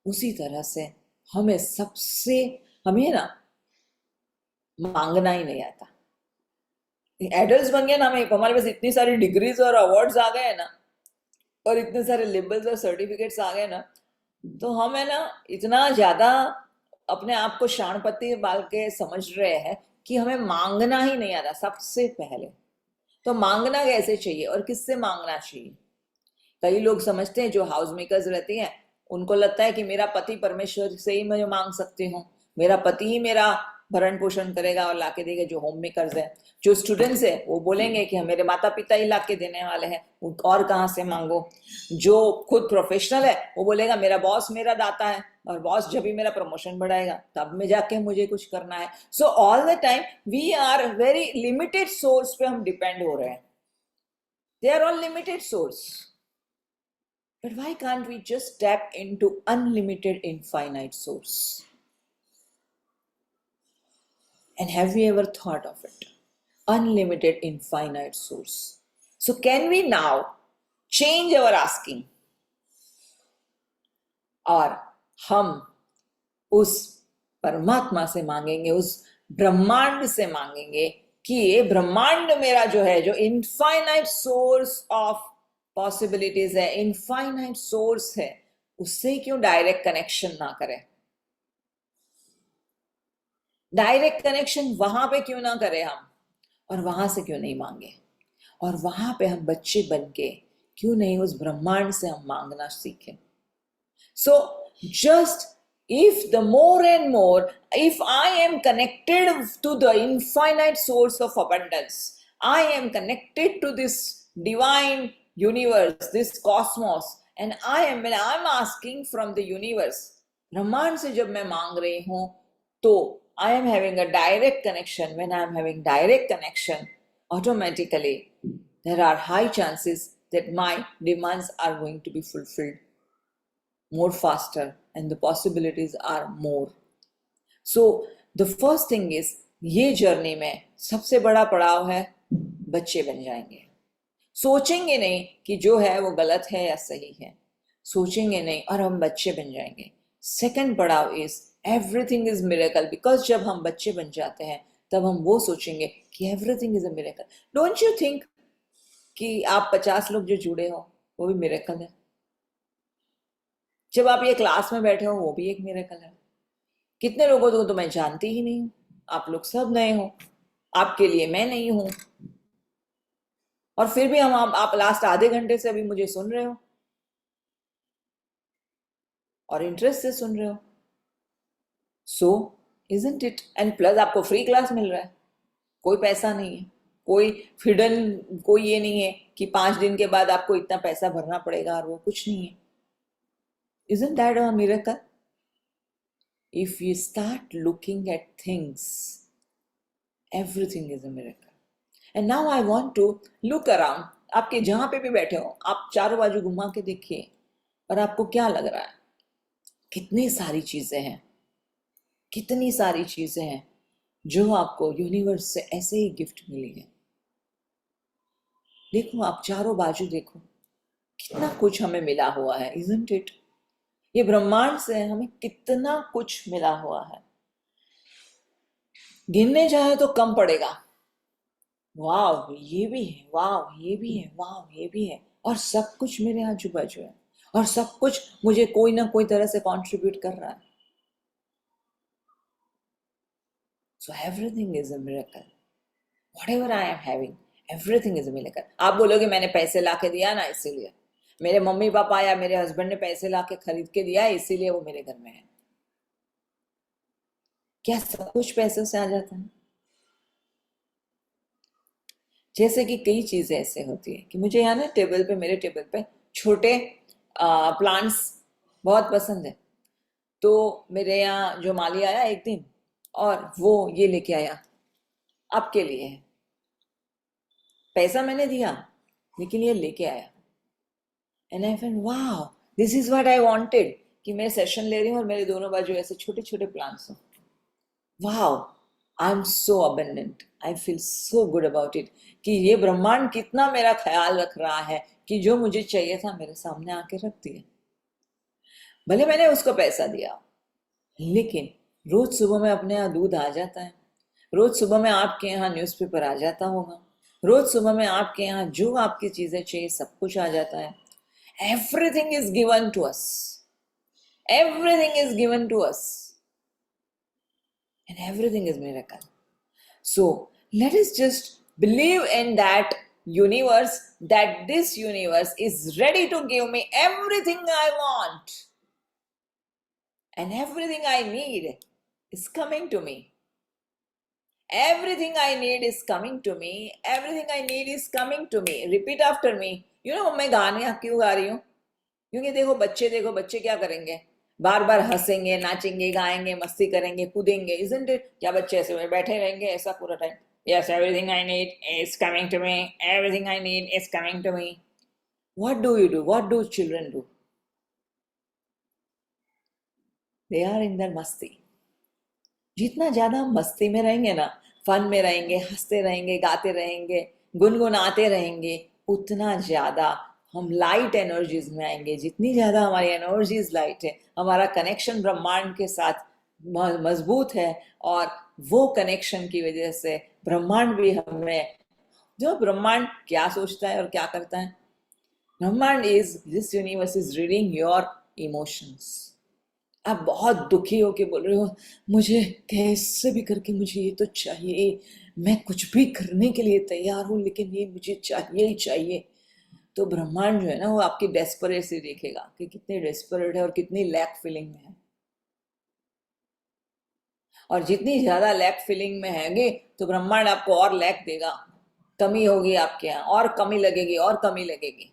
उसी तरह से हमें ना मांगना ही नहीं आता। एडल्ट बन गए ना, हमें हमारे पास इतनी सारी डिग्रीज और अवार्ड्स आ गए ना, और इतने सारे लेबल्स और सर्टिफिकेट्स आ गए ना, तो हम है ना इतना ज्यादा अपने आप को शाणपति बाल के समझ रहे हैं कि हमें मांगना ही नहीं आता सबसे पहले। तो मांगना कैसे चाहिए और किससे मांगना चाहिए? कई लोग समझते हैं, जो हाउस मेकर्स रहती हैं, उनको लगता है कि मेरा पति परमेश्वर से ही मैं मांग सकती हूँ, मेरा पति ही मेरा भरण पोषण करेगा और लाके देगा। जो होम मेकर्स है, जो स्टूडेंट्स है, वो बोलेंगे कि मेरे माता पिता ही लाके देने वाले हैं, और कहाँ से मांगो। जो खुद प्रोफेशनल है वो बोलेगा मेरा बॉस मेरा दाता है, और बॉस जब भी मेरा प्रमोशन बढ़ाएगा तब में जाके मुझे कुछ करना है। So all the time we are very limited source पे हम डिपेंड हो रहे हैं। They are all limited source. But why can't we just tap into unlimited infinite source? And have we ever thought of it? Unlimited infinite source. So can we now change our asking? और हम उस परमात्मा से मांगेंगे, उस ब्रह्मांड से मांगेंगे कि ये ब्रह्मांड मेरा जो है, जो इनफाइनाइट सोर्स ऑफ पॉसिबिलिटीज है, इनफाइनाइट सोर्स है, उससे क्यों डायरेक्ट कनेक्शन ना करें? डायरेक्ट कनेक्शन वहां पे क्यों ना करें हम, और वहां से क्यों नहीं मांगे? और वहां पे हम बच्चे बन के क्यों नहीं उस ब्रह्मांड से हम मांगना सीखें? So just if the more and more, if I am connected to the infinite source of abundance, I am connected to this divine universe, this cosmos, and when I'm asking from the universe, ब्रह्मांड से जब मैं मांग रही हूं, तो I am having a direct connection. When I am having direct connection, automatically there are high chances that my demands are going to be fulfilled more faster, and the possibilities are more. So the first thing is, ये journey में सबसे बड़ा पड़ाव है बच्चे बन जाएंगे। सोचेंगे नहीं कि जो है वो गलत है या सही है, सोचेंगे नहीं और हम बच्चे बन जाएंगे। सेकंड पड़ाव is everything is miracle, because जब हम बच्चे बन जाते हैं तब हम वो सोचेंगे कि everything is a miracle. Don't you think कि आप 50 लोग जो जुड़े हो वो भी मिरेकल है? जब आप ये क्लास में बैठे हो वो भी एक मिरेकल है। कितने लोगों को तो मैं जानती ही नहीं हूं, आप लोग सब नए हो, आपके लिए मैं नहीं हूं, और फिर भी आप लास्ट आधे घंटे से अभी मुझे सुन रहे हो और इंटरेस्ट से सुन रहे हो। सो इजंट इट? एंड प्लस आपको फ्री क्लास मिल रहा है, कोई पैसा नहीं है, कोई फिडन, कोई ये नहीं है कि 5 दिन के बाद आपको इतना पैसा भरना पड़ेगा, और वो कुछ नहीं है. Isn't that a miracle? If you start looking at things, everything is a miracle. And now I want to look around. आपके जहां पे भी बैठे हो, आप चारों बाजू घुमा के देखिए, और आपको क्या लग रहा है? कितनी सारी चीजें हैं, कितनी सारी चीजें हैं जो आपको यूनिवर्स से ऐसे ही गिफ्ट मिली है. देखो, आप चारों बाजू देखो, कितना कुछ हमें मिला हुआ है, isn't it? ये ब्रह्मांड से हमें कितना कुछ मिला हुआ है, गिनने जाए तो कम पड़ेगा. वाह, ये भी है, वाह ये भी है, वाह ये भी है, और सब कुछ मेरे आजू बाजू है, और सब कुछ मुझे कोई ना कोई तरह से कंट्रीब्यूट कर रहा है. So everything is a miracle. Whatever I am having, everything is a miracle. आप बोलोगे मैंने पैसे ला के दिया ना, इसीलिए. मेरे मम्मी पापा या मेरे हस्बैंड ने पैसे ला के खरीद के दिया, इसीलिए वो मेरे घर में है. क्या सब कुछ पैसों से आ जाता है? जैसे कि कई चीजें ऐसे होती है कि मुझे यहाँ ना टेबल पे, मेरे टेबल पे छोटे प्लांट्स बहुत पसंद है. तो मेरे यहाँ जो माली आया एक दिन, और वो ये लेके आया, आपके लिए है. पैसा मैंने दिया, लेकिन ये लेके आया. And I felt wow, this is what I wanted, कि मैं सेशन ले रही हूँ और मेरे दोनों बाजू ऐसे छोटे छोटे प्लांट्स हो. Wow, I am so abundant, I feel so good about it, कि ये ब्रह्मांड कितना मेरा ख्याल रख रहा है, कि जो मुझे चाहिए था मेरे सामने आके रख दिया. भले मैंने उसको पैसा दिया, लेकिन रोज सुबह में अपने यहाँ दूध आ जाता है, रोज सुबह में आपके यहाँ न्यूज़पेपर आ जाता होगा, रोज सुबह में आपके यहाँ जो आपकी चीजें चाहिए सब कुछ आ जाता है. Everything is given to us, everything is given to us, and everything is miracle. So let us just believe in that universe, that this universe is ready to give me everything I want, and everything I need is coming to me. Everything I need is coming to me. Everything I need is coming to me. Repeat after me. You know मैं गाने क्यों गा रही हूँ? क्योंकि देखो बच्चे क्या करेंगे? बार बार हंसेंगे, नाचेंगे, गाएंगे, मस्ती करेंगे, कूदेंगे. Isn't it? क्या बच्चे ऐसे बैठे रहेंगे ऐसा पूरा time? Yes, everything I need is coming to me. Everything I need is coming to me. What do you do? What do children do? They are in their मस्ती. जितना ज्यादा हम मस्ती में रहेंगे ना, फन में रहेंगे, हंसते रहेंगे, गाते रहेंगे, गुनगुनाते रहेंगे, उतना ज्यादा हम लाइट एनर्जीज में आएंगे. जितनी ज्यादा हमारी एनर्जीज लाइट है, हमारा कनेक्शन ब्रह्मांड के साथ मजबूत है, और वो कनेक्शन की वजह से ब्रह्मांड भी हमें, जो ब्रह्मांड क्या सोचता है और क्या करता है, ब्रह्मांड is, this universe is reading your emotions. आप बहुत दुखी होके बोल रहे हो, मुझे कैसे भी करके मुझे ये तो चाहिए, मैं कुछ भी करने के लिए तैयार हूं, लेकिन ये मुझे चाहिए ही चाहिए. तो ब्रह्मांड जो है ना, वो आपकी डेस्परेसी देखेगा कि कितनी डेस्परेट है और कितनी लैक फीलिंग में है. और जितनी ज्यादा लैक फीलिंग में हैंगे, तो ब्रह्मांड आपको और लैक देगा, कमी होगी आपके यहाँ, और कमी लगेगी, और कमी लगेगी.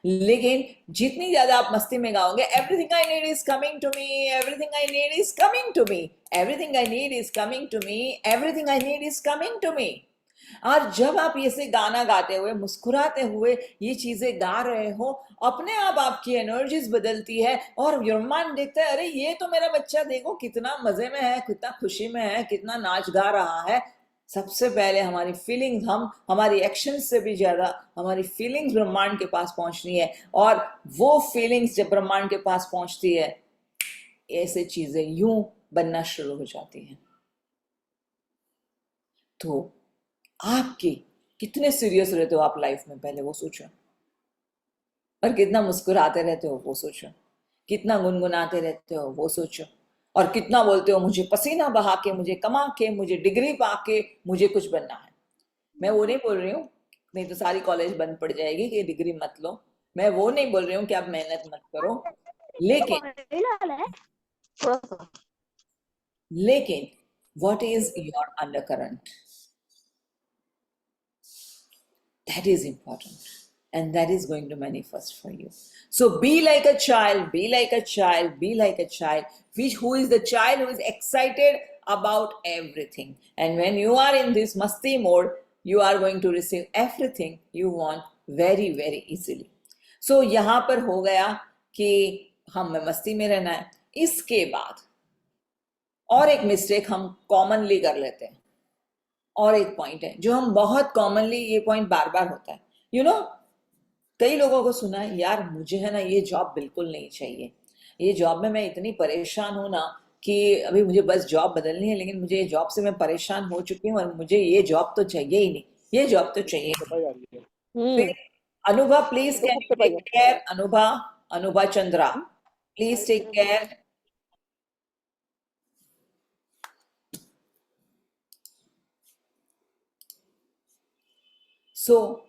लेकिन जितनी ज्यादा आप मस्ती में गाओगे, everything I need is coming to me, everything I need is coming to me, everything I need is coming to me, everything I need is coming to me. और जब आप ये गाना गाते हुए, मुस्कुराते हुए ये चीजें गा रहे हो, अपने आप आपकी एनर्जीज बदलती है, और ब्रह्मांड देखता है, अरे ये तो मेरा बच्चा देखो कितना मजे में है, कितना खुशी में है, कितना नाच गा रहा है. सबसे पहले हमारी फीलिंग्स, हम हमारी एक्शन से भी ज्यादा हमारी फीलिंग्स ब्रह्मांड के पास पहुंचनी है, और वो फीलिंग्स जब ब्रह्मांड के पास पहुंचती है, ऐसे चीजें यूं बनना शुरू हो जाती हैं. तो आपकी कितने सीरियस रहते हो आप लाइफ में, पहले वो सोचो. और कितना मुस्कुराते रहते हो वो सोचो, कितना गुनगुनाते रहते हो वो सोचो, और कितना बोलते हो मुझे पसीना बहा के, मुझे कमा के, मुझे डिग्री पा के मुझे कुछ बनना है. मैं वो नहीं बोल रही हूँ, नहीं तो सारी कॉलेज बंद पड़ जाएगी कि डिग्री मत लो. मैं वो नहीं बोल रही हूँ कि आप मेहनत मत करो, लेकिन what is your under current? That is important. And that is going to manifest for you. So be like a child, be like a child, be like a child. Who is the child who is excited about everything. And when you are in this masti mode, you are going to receive everything you want very, very easily. So यहाँ पर हो गया कि हमें मस्ती में रहना है. इसके बाद और एक मिस्टेक हम कॉमनली कर लेते हैं. और एक पॉइंट है जो हम बहुत कॉमनली, ये पॉइंट बार बार होता है. यू नो, कई लोगों को सुना है, यार मुझे है ना ये जॉब बिल्कुल नहीं चाहिए, ये जॉब में मैं इतनी परेशान हूं ना कि अभी मुझे बस जॉब बदलनी है, लेकिन मुझे ये जॉब से मैं परेशान हो चुकी हूँ और मुझे ये जॉब तो चाहिए ही नहीं, ये जॉब तो चाहिए. फिर Anubha, please can you take care. Anubha, Anubha Chandra, please take care. So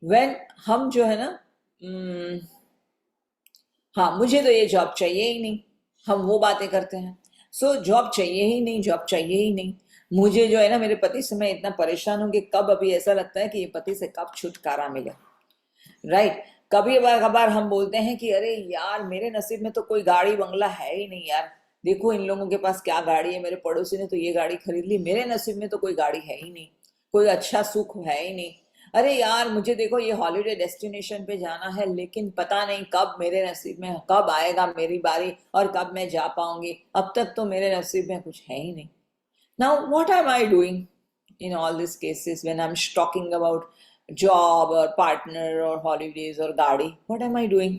when हम जो है ना, हाँ मुझे तो ये जॉब चाहिए ही नहीं, हम वो बातें करते हैं. सो जॉब चाहिए ही नहीं, जॉब चाहिए ही नहीं. मुझे जो है ना मेरे पति से मैं इतना परेशान हूँ कि कब, अभी ऐसा लगता है कि ये पति से कब छुटकारा मिले. राइट. कभी कभार हम बोलते हैं कि अरे यार मेरे नसीब में तो कोई गाड़ी बंगला है ही नहीं यार, देखो इन लोगों के पास क्या गाड़ी है, मेरे पड़ोसी ने तो ये गाड़ी खरीद ली, मेरे नसीब में तो कोई गाड़ी है ही नहीं, कोई अच्छा सुख है ही नहीं. अरे यार मुझे देखो ये हॉलीडे डेस्टिनेशन पे जाना है, लेकिन पता नहीं कब मेरे नसीब में, कब आएगा मेरी बारी और कब मैं जा पाऊंगी, अब तक तो मेरे नसीब में कुछ है ही नहीं. Now what am I doing in all these cases when I'm talking about job or partner or holidays or gadi? What am I doing?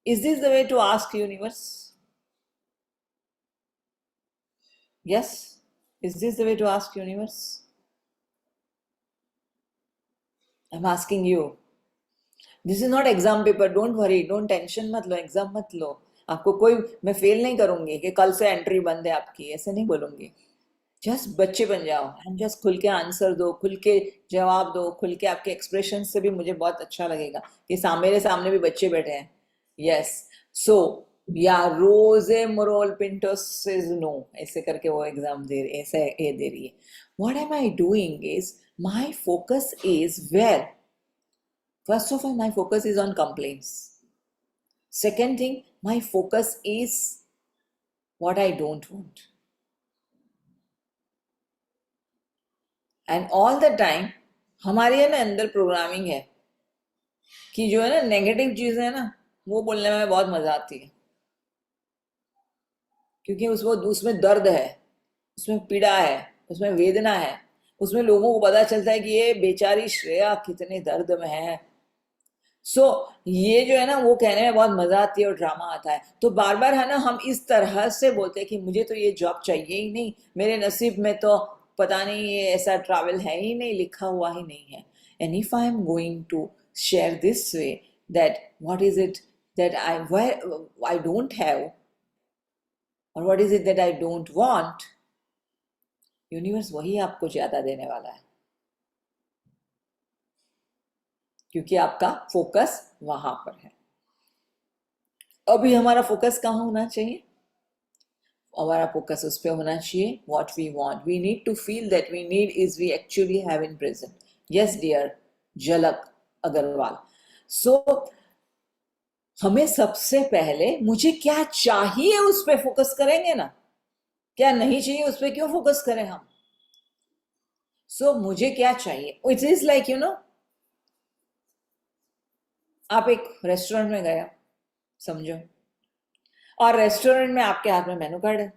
Is this the way to ask universe? Yes. Is this the way to ask universe? I'm asking you. This is not exam paper. Don't worry. Don't tension मत लो. Exam मत लो. आपको कोई, मैं fail नहीं करूंगी कि कल से एंट्री बंद है आपकी, ऐसे नहीं बोलूंगी. जस्ट बच्चे बन जाओ एंड जस्ट खुल के आंसर दो, खुल के जवाब दो, खुल के आपके एक्सप्रेशन से भी मुझे बहुत अच्छा लगेगा कि मेरे सामने भी बच्चे बैठे हैं. यस. सो या रोजे मोरोल पिंटोस सेज नो, ऐसे करके वो एग्जाम दे रही, ऐसे ये दे रही है. What am I doing is my focus is where. First of all my focus is on complaints. Second thing, my focus is what I don't want. And all the time हमारे है ना अंदर प्रोग्रामिंग है कि जो है ना negative चीजें है ना वो बोलने में बहुत मजा आती है, क्योंकि उसमें दर्द है, उसमें पीड़ा है, उसमें वेदना है, उसमें लोगों को पता चलता है कि ये बेचारी श्रेया कितने दर्द में है. सो ये जो है ना वो कहने में बहुत मजा आती है और ड्रामा आता है. तो बार बार है ना हम इस तरह से बोलते हैं कि मुझे तो ये जॉब चाहिए ही नहीं, मेरे नसीब में तो पता नहीं ये ऐसा ट्रैवल है ही नहीं, लिखा हुआ ही नहीं है. And if I am going to share this way that what is it that I don't have, और what is it that I don't want, universe वही आपको ज्यादा देने वाला है, क्योंकि आपका फोकस वहां पर है. अभी हमारा फोकस कहाँ होना चाहिए? हमारा फोकस उस पर होना चाहिए what we want. We need to feel that we need is we actually have in present. Yes dear Jhalak Agarwal. सो हमें सबसे पहले मुझे क्या चाहिए उस पर फोकस करेंगे ना, क्या नहीं चाहिए उस पर क्यों फोकस करें हम. सो मुझे क्या चाहिए, it is like you know, आप एक रेस्टोरेंट में गए समझो, और रेस्टोरेंट में आपके हाथ में मेनू कार्ड है,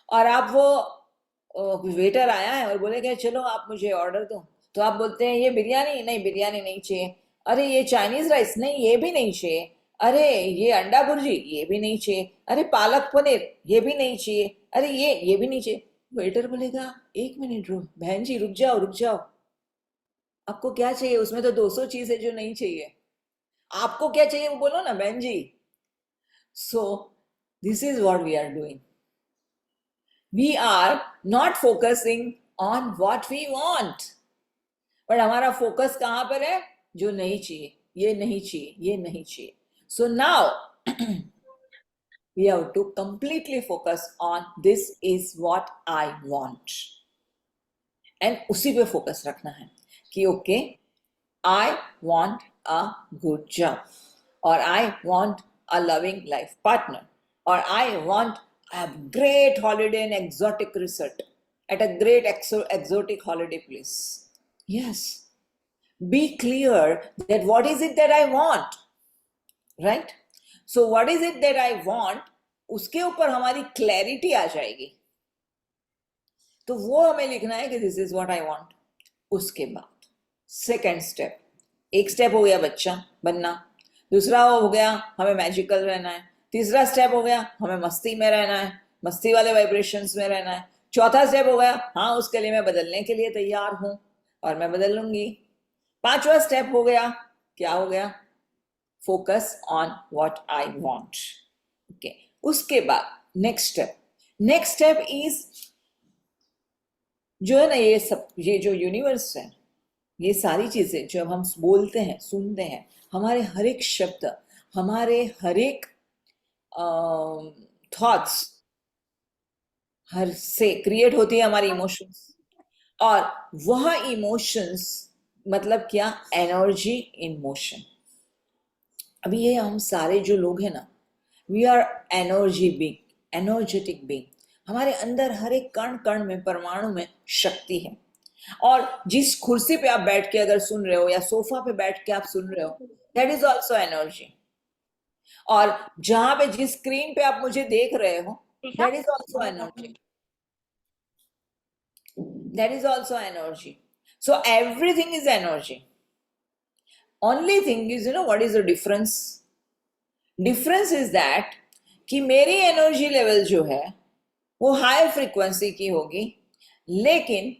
और आप वो वेटर आया है और बोले कि चलो आप मुझे ऑर्डर दो, तो आप बोलते हैं ये बिरयानी नहीं, बिरयानी नहीं चाहिए. अरे ये चाइनीज राइस नहीं, ये भी नहीं चाहिए. अरे ये अंडा भुर्जी, ये भी नहीं चाहिए. अरे पालक पनीर, ये भी नहीं चाहिए. अरे ये भी नहीं चाहिए. वेटर बोलेगा एक मिनट रुक बहन जी, रुक जाओ रुक जाओ, आपको क्या चाहिए? उसमें तो 200 चीज है जो नहीं चाहिए, आपको क्या चाहिए वो बोलो ना बहन जी. So this is what we are doing. We are not focusing on what we want. पर हमारा फोकस कहां पर है? जो नहीं चाहिए, ये नहीं चाहिए, ये नहीं चाहिए. So now we have to completely focus on this is what I want. And उसी पे फोकस रखना है कि okay, I want a good job, और I want a loving life partner, or I want a great holiday in exotic resort at a great exotic holiday place. Yes, be clear that what is it that I want, right? So what is it that I want, उसके ऊपर हमारी clarity आ जाएगी, तो वो हमें लिखना है कि this is what I want. उसके बाद सेकंड स्टेप, एक स्टेप हो गया बच्चा बनना, दूसरा हो गया हमें मैजिकल रहना है, तीसरा स्टेप हो गया हमें मस्ती में रहना है, मस्ती वाले वाइब्रेशंस में रहना है, चौथा स्टेप हो गया हाँ उसके लिए मैं बदलने के लिए तैयार हूं और मैं बदल लूंगी, पांचवा स्टेप हो गया, क्या हो गया, focus on what I want. Okay, उसके बाद नेक्स्ट स्टेप इज जो है ना, ये सब, ये जो यूनिवर्स है, ये सारी चीजें जो हम बोलते हैं सुनते हैं, हमारे हर एक शब्द, हमारे हर एक थॉट्स, हर से क्रिएट होती है हमारी इमोशंस, और वह इमोशंस मतलब क्या, एनर्जी इन मोशन। अभी ये हम सारे जो लोग हैं ना, we are energy being, energetic being, हमारे अंदर हर एक कण कण में, परमाणु में शक्ति है। और जिस कुर्सी पे आप बैठ के अगर सुन रहे हो या सोफा पे बैठ के आप सुन रहे हो, दैट इज ऑल्सो एनर्जी। और जहां पे, जिस स्क्रीन पे आप मुझे देख रहे हो, that is also energy, that is also energy. So everything is energy. Only thing is, you know what is the difference? Difference is that कि मेरी एनर्जी लेवल जो है वो हायर फ्रीक्वेंसी की होगी, लेकिन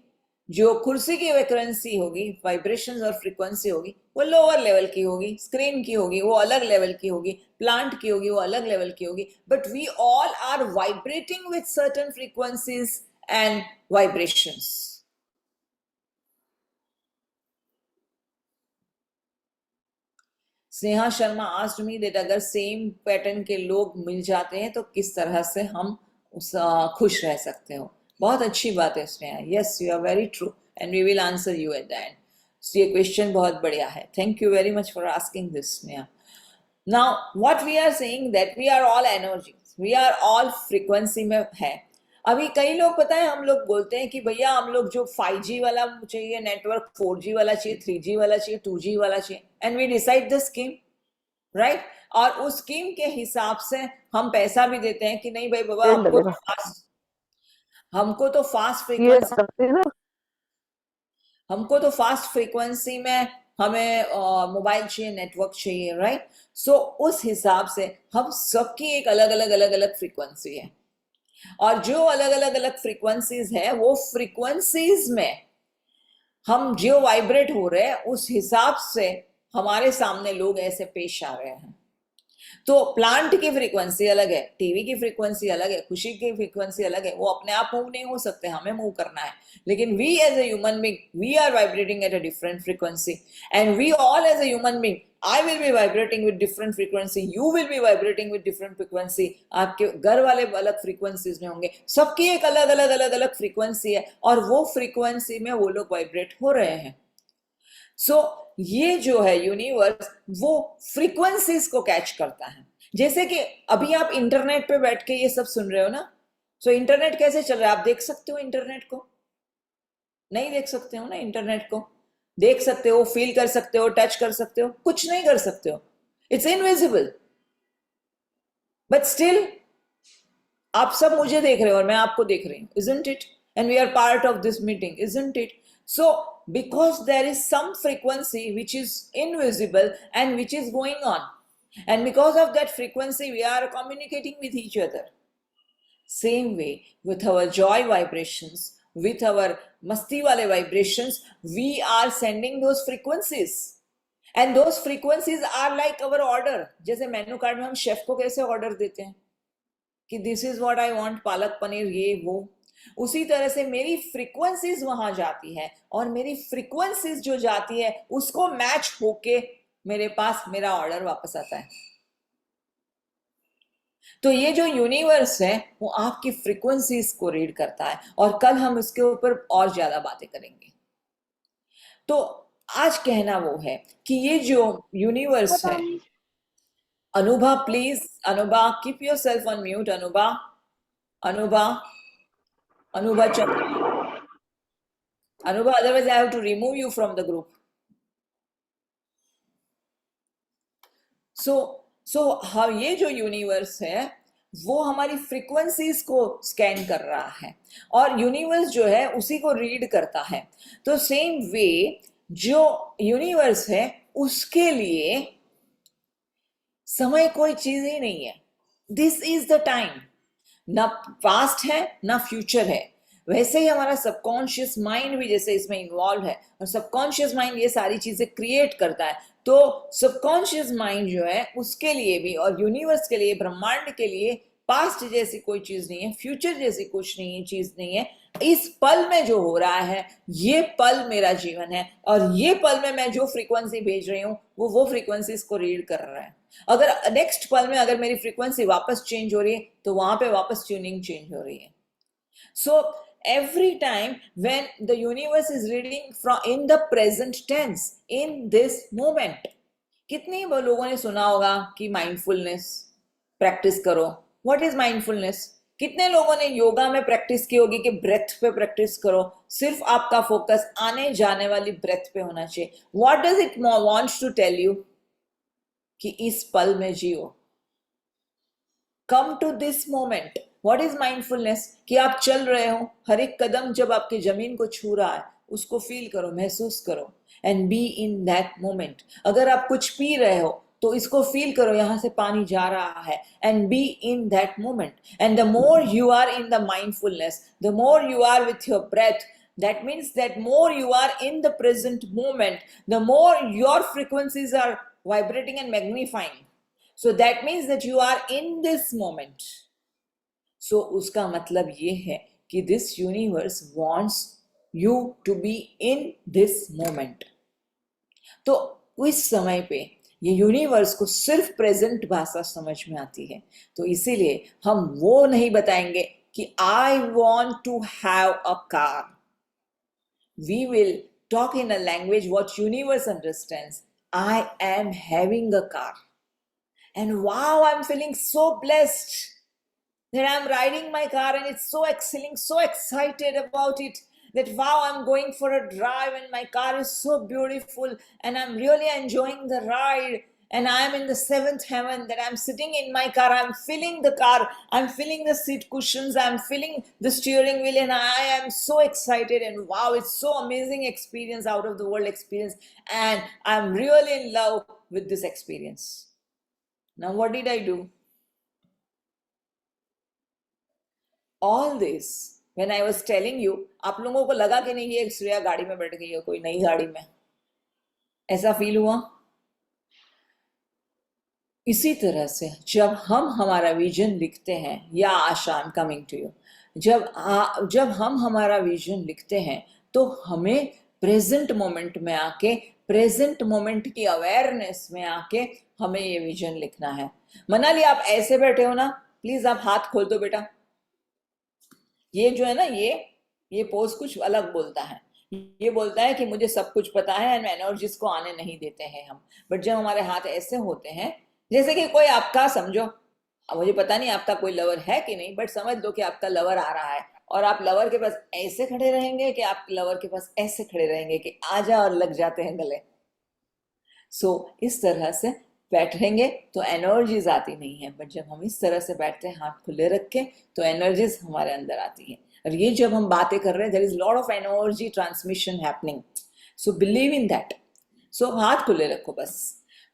जो कुर्सी की फ्रीक्वेंसी होगी, वाइब्रेशंस और फ्रीक्वेंसी होगी, वो लोअर लेवल की होगी, स्क्रीन की होगी वो अलग लेवल की होगी, प्लांट की होगी वो अलग लेवल की होगी, but we all are vibrating with certain frequencies and vibrations. Sneha Sharma asked me that अगर सेम पैटर्न के लोग मिल जाते हैं तो किस तरह से हम खुश रह सकते हो। बहुत अच्छी बात है Sneha, yes you are very true and we will answer you at the end. ये क्वेश्चन बहुत बढ़िया है, thank you very much for asking this Sneha. Now what we are saying that we are all energy, we are all frequency में है। अभी कई लोग, पता है, हम लोग बोलते हैं कि भैया हम लोग जो 5G वाला चाहिए नेटवर्क, 4G वाला चाहिए, 3G वाला चाहिए, 2G वाला चाहिए, and we decide the scheme, right? और उस स्कीम के हिसाब से हम पैसा भी देते हैं कि नहीं भाई बाबा, हमको तो फास्ट फ्रीक्वेंसी, हमको तो फास्ट फ्रीक्वेंसी में हमें मोबाइल चाहिए, नेटवर्क चाहिए, राइट? सो उस हिसाब से हम सबकी एक अलग अलग फ्रीक्वेंसी है, और जो अलग अलग फ्रीक्वेंसीज है, वो फ्रीक्वेंसीज में हम जो वाइब्रेट हो रहे हैं उस हिसाब से हमारे सामने लोग ऐसे पेश आ रहे हैं। तो प्लांट की फ्रीक्वेंसी अलग है, टीवी की फ्रीक्वेंसी अलग है, खुशी की फ्रीक्वेंसी अलग है, वो अपने आप मूव नहीं हो सकते, हमें मूव करना है। लेकिन we as a human being, we are vibrating at a different frequency, and we all as a human being, I will be vibrating with different frequency, you will be vibrating with different frequency, आपके घर वाले अलग frequencies में होंगे, सबकी एक अलग frequency है, और वो फ्रीक्वेंसी में वो लोग वाइब्रेट हो रहे हैं। सो ये जो है यूनिवर्स, वो फ्रीक्वेंसीज को कैच करता है। जैसे कि अभी आप इंटरनेट पे बैठ के ये सब सुन रहे हो ना, सो इंटरनेट कैसे चल रहा है, आप देख सकते हो इंटरनेट को? नहीं देख सकते हो ना इंटरनेट को, देख सकते हो, फील कर सकते हो, टच कर सकते हो, कुछ नहीं कर सकते हो, इट्स इनविजिबल, बट स्टिल आप सब मुझे देख रहे हो और मैं आपको देख रही हूं, isn't it? And we are part of this meeting, isn't it? So because there is some frequency which is invisible and which is going on, and because of that frequency we are communicating with each other. Same way with our joy vibrations, with our masti wale vibrations, we are sending those frequencies, and those frequencies are like our order. जैसे menu card में हम chef को कैसे order देते हैं कि this is what I want, palak paneer, ये वो, उसी तरह से मेरी फ्रीक्वेंसीज वहां जाती है, और मेरी फ्रीक्वेंसीज जो जाती है उसको मैच होके मेरे पास मेरा ऑर्डर वापस आता है। तो ये जो यूनिवर्स है वो आपकी फ्रीक्वेंसीज को रीड करता है, और कल हम इसके ऊपर और ज्यादा बातें करेंगे। तो आज कहना वो है कि ये जो यूनिवर्स है, Anubha please, Anubha keep yourself on mute, Anubha, Anubha, Anubha Chandra, Anubha, otherwise I have to remove you from the group. So हाँ, ये जो यूनिवर्स है वो हमारी फ्रीक्वेंसीज को स्कैन कर रहा है, और यूनिवर्स जो है उसी को रीड करता है। तो सेम वे जो यूनिवर्स है उसके लिए समय कोई चीज ही नहीं है। दिस इज द टाइम, ना पास्ट है ना फ्यूचर है। वैसे ही हमारा सबकॉन्शियस माइंड भी जैसे इसमें इन्वॉल्व है, और सबकॉन्शियस माइंड ये सारी चीजें क्रिएट करता है। तो सबकॉन्शियस माइंड जो है उसके लिए भी, और यूनिवर्स के लिए, ब्रह्मांड के लिए पास्ट जैसी कोई चीज नहीं है, फ्यूचर जैसी कुछ नहीं है, चीज नहीं है। इस पल में जो हो रहा है, ये पल मेरा जीवन है, और ये पल में मैं जो फ्रीक्वेंसी भेज रही हूँ वो फ्रीक्वेंसीज को रीड कर रहा है। अगर नेक्स्ट पल में अगर मेरी फ्रीक्वेंसी वापस चेंज हो रही है तो वहां पे वापस ट्यूनिंग चेंज हो रही है। सो every time when the universe is reading from in the present tense, in this moment, कितने लोगों ने सुना होगा कि माइंडफुलनेस प्रैक्टिस करो। What is mindfulness? कितने लोगों ने योगा में प्रैक्टिस की होगी कि ब्रेथ पे प्रैक्टिस करो, सिर्फ आपका फोकस आने जाने वाली ब्रेथ पे होना चाहिए। What does it wants to tell you? कि इस पल में जियो, come to this moment. What is mindfulness? कि आप चल रहे हो, हर एक कदम जब आपकी जमीन को छू रहा है उसको फील करो, महसूस करो, and be in that moment. अगर आप कुछ पी रहे हो तो इसको फील करो, यहां से पानी जा रहा है, and be in that moment. And the more you are in the mindfulness, the more you are with your breath, that means that more you are in the present moment, the more your frequencies are vibrating and magnifying. So that means that you are in this moment. So उसका मतलब ये है कि this universe wants you to be in this moment. तो इस समय पे ये यूनिवर्स को सिर्फ प्रेजेंट भाषा समझ में आती है। तो इसीलिए हम वो नहीं बताएंगे कि I want to have a car. We will talk in a language what universe understands. I am having a car, and wow, I'm feeling so blessed that I'm riding my car and it's so exciting, so excited about it, that wow, I'm going for a drive and my car is so beautiful and I'm really enjoying the ride, and I'm in the seventh heaven, that I'm sitting in my car, I'm feeling the car, I'm feeling the seat cushions, I'm feeling the steering wheel, and I am so excited, and wow, it's so amazing experience, out of the world experience, and I'm really in love with this experience. Now what did I do? All this when I was telling you, आप लोगों को लगा कि नहीं ये श्रेया गाड़ी में बैठ गई है कोई नई गाड़ी में, ऐसा फील हुआ? इसी तरह से जब हम हमारा विजन लिखते हैं, या Asha, I am coming to you, जब हम हमारा विजन लिखते हैं तो हमें प्रेजेंट मोमेंट में आके, प्रेजेंट मोमेंट की अवेयरनेस में आके हमें ये विजन लिखना है। मनाली आप ऐसे बैठे हो ना, प्लीज आप हाथ खोल दो बेटा। ये जो है ना, ये पोज कुछ अलग बोलता है। ये बोलता है कि मुझे सब कुछ पता है एंड एनर्जीज को आने नहीं देते हैं हम। बट जब हमारे हाथ ऐसे होते हैं, जैसे कि कोई आपका, समझो, अब मुझे पता नहीं आपका कोई लवर है कि नहीं, बट समझ लो कि आपका लवर आ रहा है, और आप लवर के पास ऐसे खड़े रहेंगे कि आप लवर के पास ऐसे खड़े रहेंगे कि आजा, और लग जाते हैं गले। सो इस तरह से बैठेंगे तो एनर्जीज आती नहीं है, बट जब हम इस तरह से बैठते हैं हाथ खुले रख के, तो एनर्जीज हमारे अंदर आती है। और ये जब हम बातें कर रहे हैं, there is lot of energy transmission happening. So believe in that. So हाथ खुले रखो बस।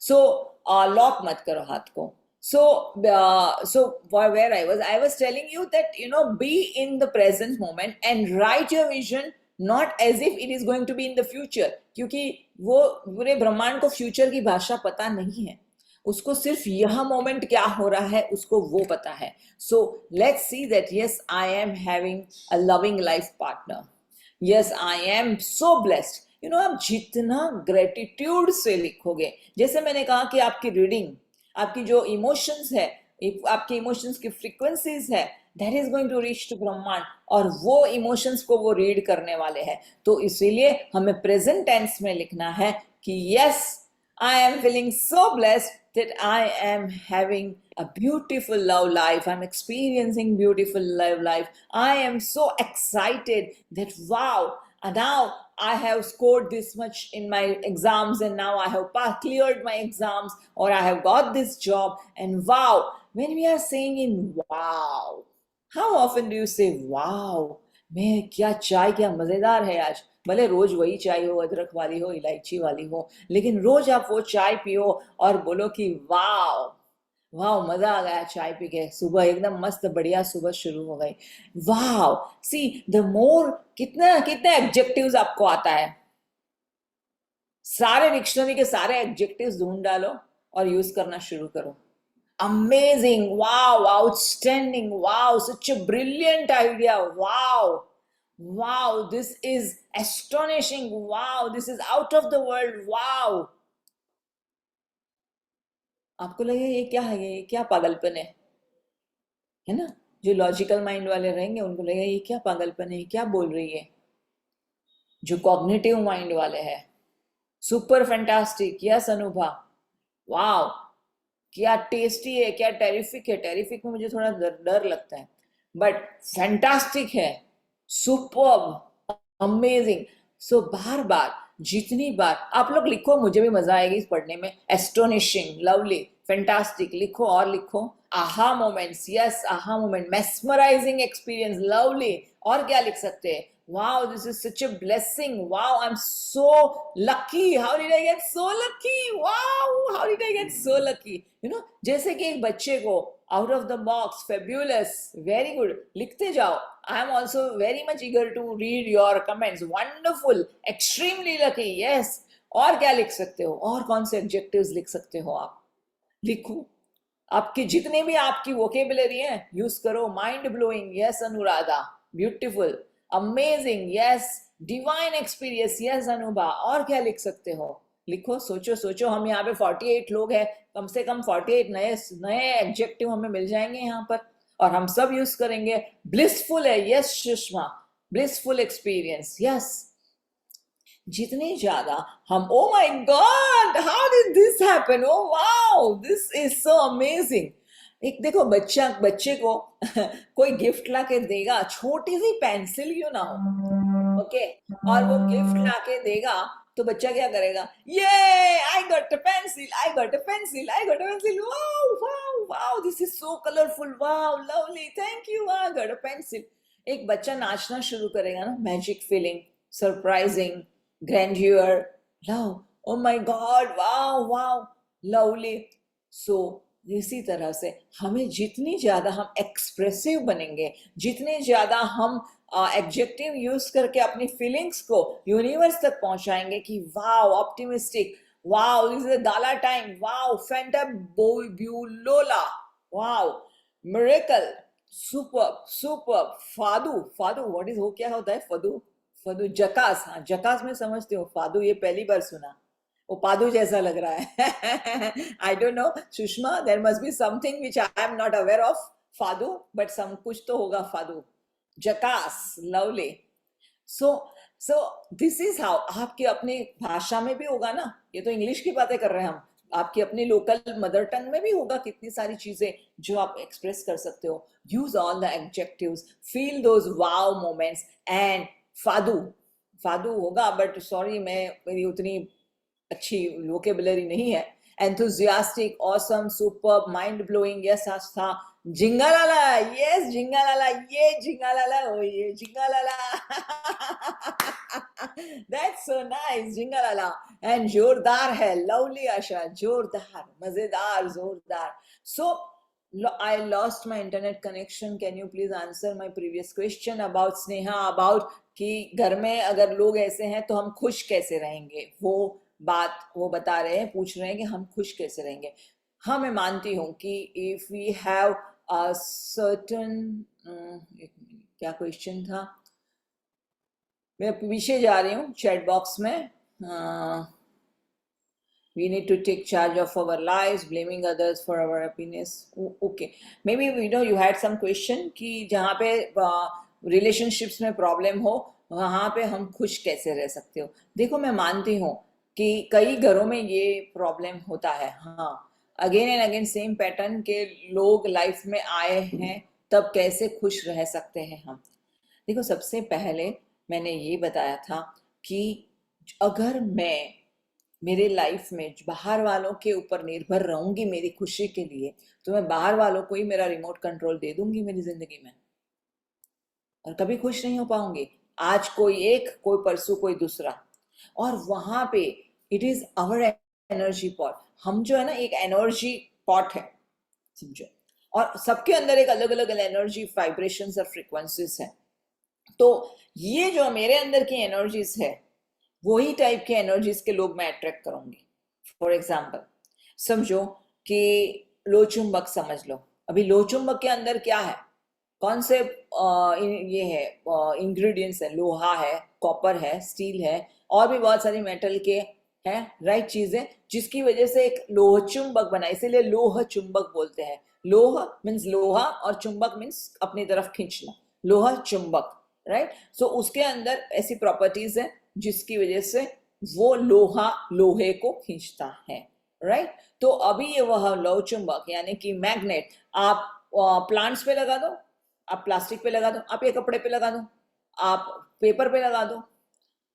सो लॉक मत करो हाथ को। So where I was telling you that, you know, be in the present moment and write your vision, not as if it is going to be in the future, क्योंकि वो पूरे ब्रह्मांड को फ्यूचर की भाषा पता नहीं है, उसको सिर्फ यह मोमेंट क्या हो रहा है उसको वो पता है। So let's see that yes, I am having a loving life partner. Yes, I am so blessed. You know, आप जितना ग्रेटिट्यूड से लिखोगे, जैसे मैंने कहा कि आपकी रीडिंग, आपकी जो इमोशंस है आपके इमोशंस की फ्रीक्वेंसीज है, that is going to reach to ब्रह्मांड, और वो इमोशंस को वो रीड करने वाले हैं। तो इसीलिए हमें प्रेजेंट टेंस में लिखना है कि yes, I am feeling so blessed that I am having a beautiful love life. I'm experiencing beautiful love life. I am so excited that wow, now I have scored this much in my exams, and now I have cleared my exams, or I have got this job. And wow, when we are saying in wow, how often do you say wow? मैं क्या चाय क्या मजेदार है आज। भले रोज वही चाय हो, अदरक वाली हो, इलायची वाली हो, लेकिन रोज आप वो चाय पियो और बोलो कि वाओ, वाओ, मजा आ गया चाय पी के, सुबह एकदम मस्त बढ़िया सुबह शुरू हो गई। वाओ, सी द मोर, कितना कितने एडजेक्टिव्स आपको आता है, सारे डिक्शनरी के सारे एडजेक्टिव्स ढूंढ डालो और यूज करना शुरू करो। Amazing, wow, outstanding, wow, such a brilliant idea, wow, wow, this is astonishing, wow, this is out of the world, wow. आपको लगेगा ये क्या है, ये क्या पागलपन है ना? जो लॉजिकल माइंड वाले रहेंगे उनको लगेगा ये क्या पागलपन है, क्या बोल रही है। जो कॉग्निटिव माइंड वाले हैं, super fantastic, yes Anubha, wow, क्या टेस्टी है, क्या टेरिफिक है। टेरिफिक में मुझे थोड़ा डर लगता है, बट फैंटास्टिक है, सुपर्ब, अमेजिंग। सो बार बार, जितनी बार आप लोग लिखो, मुझे भी मजा आएगी इस पढ़ने में। एस्टोनिशिंग, लवली, फैंटास्टिक लिखो और लिखो। आहा moments, yes aha moment, mesmerising experience, lovely. और क्या लिख सकते हैं? Wow, this is such a blessing. Wow, I'm so lucky. How did I get so lucky? Wow, how did I get so lucky? You know, जैसे कि एक बच्चे को out of the box, fabulous, very good, लिखते जाओ। I am also very much eager to read your comments. Wonderful, extremely lucky, yes. और क्या लिख सकते हो? और कौन से adjectives लिख सकते हो आप? लिखो। आपके जितने भी आपकी वोकेबुलरी है यूज करो। Mind blowing, yes Anuradha, beautiful, amazing, yes, divine experience, yes Anubha. और क्या लिख सकते हो? लिखो, सोचो सोचो। हम यहाँ पे 48 लोग हैं, कम से कम 48 नए नए एडजेक्टिव हमें मिल जाएंगे यहाँ पर, और हम सब यूज करेंगे। ब्लिसफुल है, yes Sushma, blissful experience, yes. जितने ज्यादा हम, oh my God, how did this happen, oh wow, this is so amazing. एक देखो, बच्चे को कोई गिफ्ट ला के देगा, छोटी सी पेंसिल क्यों ना हो, ओके, और वो गिफ्ट ला के देगा, तो बच्चा क्या करेगा? ये I got a pencil, I got a pencil, I got a pencil, wow wow wow, this is so colourful, wow lovely, thank you, I got a pencil. एक बच्चा नाचना शुरू करेगा ना, magic feeling, surprising, grandeur, love, oh my god, wow, wow, lovely. So इसी तरह से हमें जितनी ज्यादा हम एक्सप्रेसिव बनेंगे, जितने ज्यादा हम एडजेक्टिव यूज करके अपनी फीलिंग्स को यूनिवर्स तक पहुंचाएंगे कि wow, optimistic, wow, this is a gala time, wow, fantabulous, wow, miracle, super super, फादू, फादू व्हाट इज, हो क्या होता है फदू? फदू, जकास, हाँ जकास में समझती हूँ, फादू ये पहली बार सुना, वो पादू जैसा लग रहा है। I don't know Sushma, there must be something which I am not aware of फादू, बट सम कुछ तो होगा फादू, जकास, lovely. So so this is how, आपके अपनी भाषा में भी होगा ना, ये तो इंग्लिश की बातें कर रहे हैं हम, आपकी अपनी लोकल मदर टंग में भी होगा कितनी सारी चीजें जो आप एक्सप्रेस कर सकते हो। Use all the adjectives, feel those wow moments, and फादू, फादू होगा, बट सॉरी, मेरी उतनी अच्छी वोकेबुलरी नहीं है। Enthusiastic, awesome, super, mind blowing, yes Aastha, जिंगालाला, यस जिंगालाला, ये जिंगालाला, ओ ये जिंगालाला, दैट्स सो नाइस, जिंगालाला। एंड जोरदार है, लवली आशा, जोरदार, मजेदार, जोरदार। सो I lost my internet connection. Can you please answer my previous question about Sneha, about कि घर में अगर लोग ऐसे हैं तो हम खुश कैसे रहेंगे? वो बात वो बता रहे हैं, पूछ रहे हैं कि हम खुश कैसे रहेंगे। हाँ, मैं मानती हूँ कि if we have a certain क्या क्वेश्चन था, मैं पीछे जा रही हूँ चैट बॉक्स में। we need to take charge of our lives, blaming others for our happiness. Okay, maybe you had some question कि जहाँ पे relationships में problem हो वहाँ पे हम खुश कैसे रह सकते हो. देखो मैं मानती हूँ कि कई घरों में ये प्रॉब्लम होता है. हाँ, again and again same pattern के लोग लाइफ में आए हैं, तब कैसे खुश रह सकते हैं हम. देखो सबसे पहले मैंने ये बताया था कि अगर मैं मेरे लाइफ में बाहर वालों के ऊपर निर्भर रहूंगी मेरी खुशी के लिए, तो मैं बाहर वालों को ही मेरा रिमोट कंट्रोल दे दूंगी मेरी जिंदगी में, और कभी खुश नहीं हो पाऊंगी. आज कोई एक, कोई परसों कोई दूसरा. और वहां पे it is our energy pot. हम जो है ना एक एनर्जी पॉट है, समझो, और सबके अंदर एक अलग अलग एनर्जी वाइब्रेशंस और फ्रीक्वेंसीज है. तो ये जो मेरे अंदर की एनर्जीज है वही टाइप के एनर्जीज के लोग मैं अट्रैक्ट करूंगी. फॉर एग्जाम्पल समझो कि लो चुंबक समझ लो. अभी लो चुंबक के अंदर क्या है, कौन से ये है इंग्रेडिएंट्स है, लोहा है, कॉपर है, स्टील है, और भी बहुत सारी मेटल के हैं, राइट चीजें, जिसकी वजह से एक लोह चुंबक बना. इसीलिए लोह चुंबक बोलते हैं. लोह मीन्स लोहा और चुंबक मीन्स अपनी तरफ खींचना, लोहा चुंबक, राइट. सो उसके अंदर ऐसी प्रॉपर्टीज है जिसकी वजह से वो लोहा लोहे को खींचता है, राइट. तो अभी ये वह लौह चुंबक यानी कि मैग्नेट आप प्लांट्स पे लगा दो, आप प्लास्टिक पे लगा दो, आप ये कपड़े पे लगा दो, आप पेपर पे लगा दो,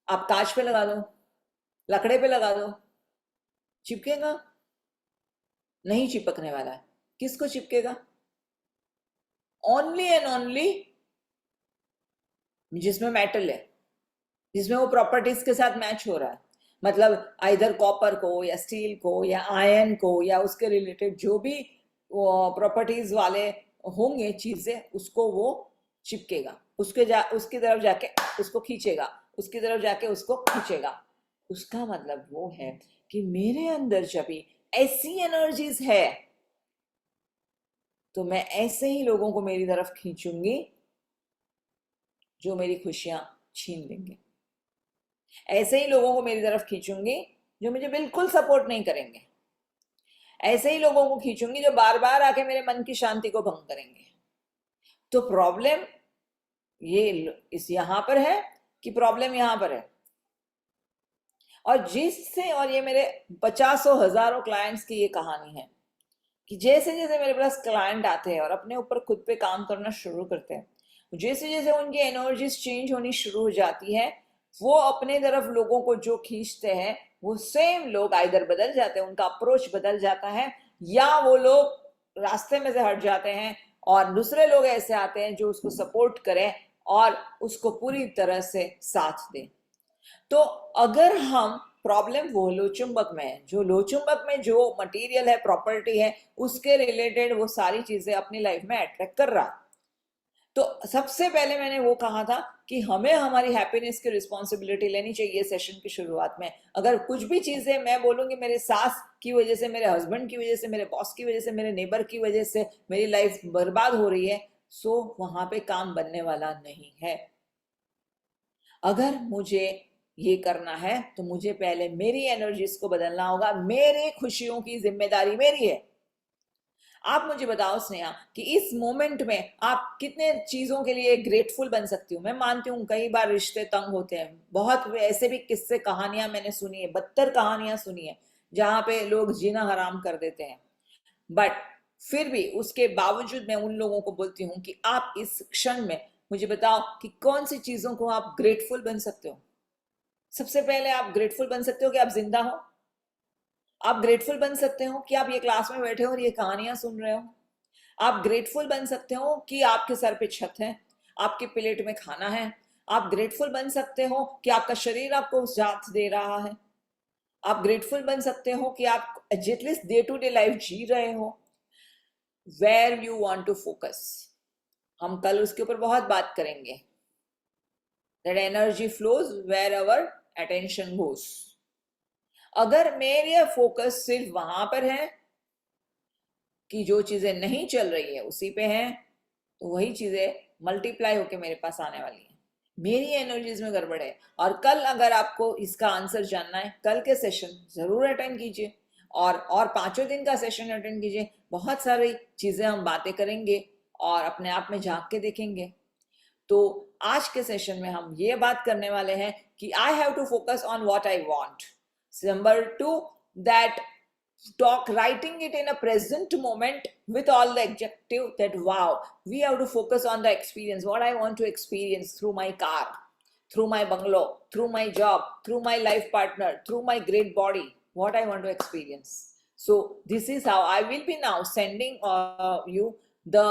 आप कांच पे लगा दो, लकड़े पे लगा दो, चिपकेगा? नहीं चिपकने वाला है. किसको चिपकेगा? ओनली एंड ओनली जिसमें मेटल है, जिसमें वो प्रॉपर्टीज के साथ मैच हो रहा है. मतलब आइदर कॉपर को या स्टील को या आयरन को या उसके रिलेटेड जो भी प्रॉपर्टीज वाले होंगे चीजें, उसको वो चिपकेगा, उसकी तरफ जाके उसको खींचेगा, उसकी तरफ जाके उसको खींचेगा. उसका मतलब वो है कि मेरे अंदर जब भी ऐसी एनर्जीज है तो मैं ऐसे ही लोगों को मेरी तरफ खींचूंगी जो मेरी खुशियां छीन लेंगे. ऐसे ही लोगों को मेरी तरफ खींचूंगी जो मुझे बिल्कुल सपोर्ट नहीं करेंगे. ऐसे ही लोगों को खींचूंगी जो बार बार आके मेरे मन की शांति को भंग करेंगे. तो प्रॉब्लम ये इस यहां पर है कि प्रॉब्लम यहां पर है. और जिससे, और ये मेरे पचासों हजारों क्लाइंट्स की ये कहानी है कि जैसे जैसे मेरे पास क्लाइंट आते हैं और अपने ऊपर खुद पे काम करना शुरू करते हैं, जैसे जैसे उनकी एनर्जीज चेंज होनी शुरू हो जाती है, वो अपने तरफ लोगों को जो खींचते हैं वो सेम लोग आइदर बदल जाते हैं, उनका अप्रोच बदल जाता है, या वो लोग रास्ते में से हट जाते हैं और दूसरे लोग ऐसे आते हैं जो उसको सपोर्ट करें और उसको पूरी तरह से साथ दें. तो अगर हम प्रॉब्लम वो लोचुंबक में है, जो लोचुंबक में जो मटेरियल है, प्रॉपर्टी है, उसके रिलेटेड वो सारी चीजें अपनी लाइफ में अट्रैक्ट कर रहा. तो सबसे पहले मैंने वो कहा था कि हमें हमारी हैप्पीनेस की रिस्पॉन्सिबिलिटी लेनी चाहिए. सेशन की शुरुआत में अगर कुछ भी चीजें मैं बोलूंगी मेरे सास की वजह से, मेरे हस्बैंड की वजह से, मेरे बॉस की वजह से, मेरे नेबर की वजह से मेरी लाइफ बर्बाद हो रही है, सो वहां पे काम बनने वाला नहीं है. अगर मुझे ये करना है तो मुझे पहले मेरी एनर्जीज को बदलना होगा. मेरी खुशियों की जिम्मेदारी मेरी है. आप मुझे बताओ स्नेहा कि इस मोमेंट में आप कितने चीजों के लिए ग्रेटफुल बन सकती हूँ. मैं मानती हूँ कई बार रिश्ते तंग होते हैं, बहुत ऐसे भी किस्से कहानियां मैंने सुनी है, बदतर कहानियां सुनी है जहां पे लोग जीना हराम कर देते हैं. बट फिर भी उसके बावजूद मैं उन लोगों को बोलती हूँ कि आप इस क्षण में मुझे बताओ कि कौन सी चीजों को आप ग्रेटफुल बन सकते हो. सबसे पहले आप ग्रेटफुल बन सकते हो कि आप जिंदा हो. आप ग्रेटफुल बन सकते हो कि आप ये क्लास में बैठे हो और ये कहानियां सुन रहे हो. आप ग्रेटफुल बन सकते हो कि आपके सर पे छत है, आपके प्लेट में खाना है. आप ग्रेटफुल बन सकते हो कि आपका शरीर आपको साथ दे रहा है. आप ग्रेटफुल बन सकते हो कि आप at least day to day life जी रहे हो. Where you want to focus, हम कल उसके ऊपर बहुत बात करेंगे. That energy flows wherever attention goes. अगर मेरे फोकस सिर्फ वहां पर है कि जो चीजें नहीं चल रही है उसी पे है, तो वही चीजें मल्टीप्लाई होके मेरे पास आने वाली है. मेरी एनर्जीज में गड़बड़ है। और कल अगर आपको इसका आंसर जानना है, कल के सेशन जरूर अटेंड कीजिए, और 5 दिन का सेशन अटेंड कीजिए। बहुत सारी चीजें हम बातें करेंगे और अपने आप में झांक के देखेंगे। तो आज के सेशन में हम ये बात करने वाले हैं कि I have to focus on what I want. Number 2, that talk writing it in a present moment with all the adjective, that wow, we have to focus on the experience, what I want to experience through my car, through my bungalow, through my job, through my life partner, through my great body, what I want to experience. So this is how I will be now sending you the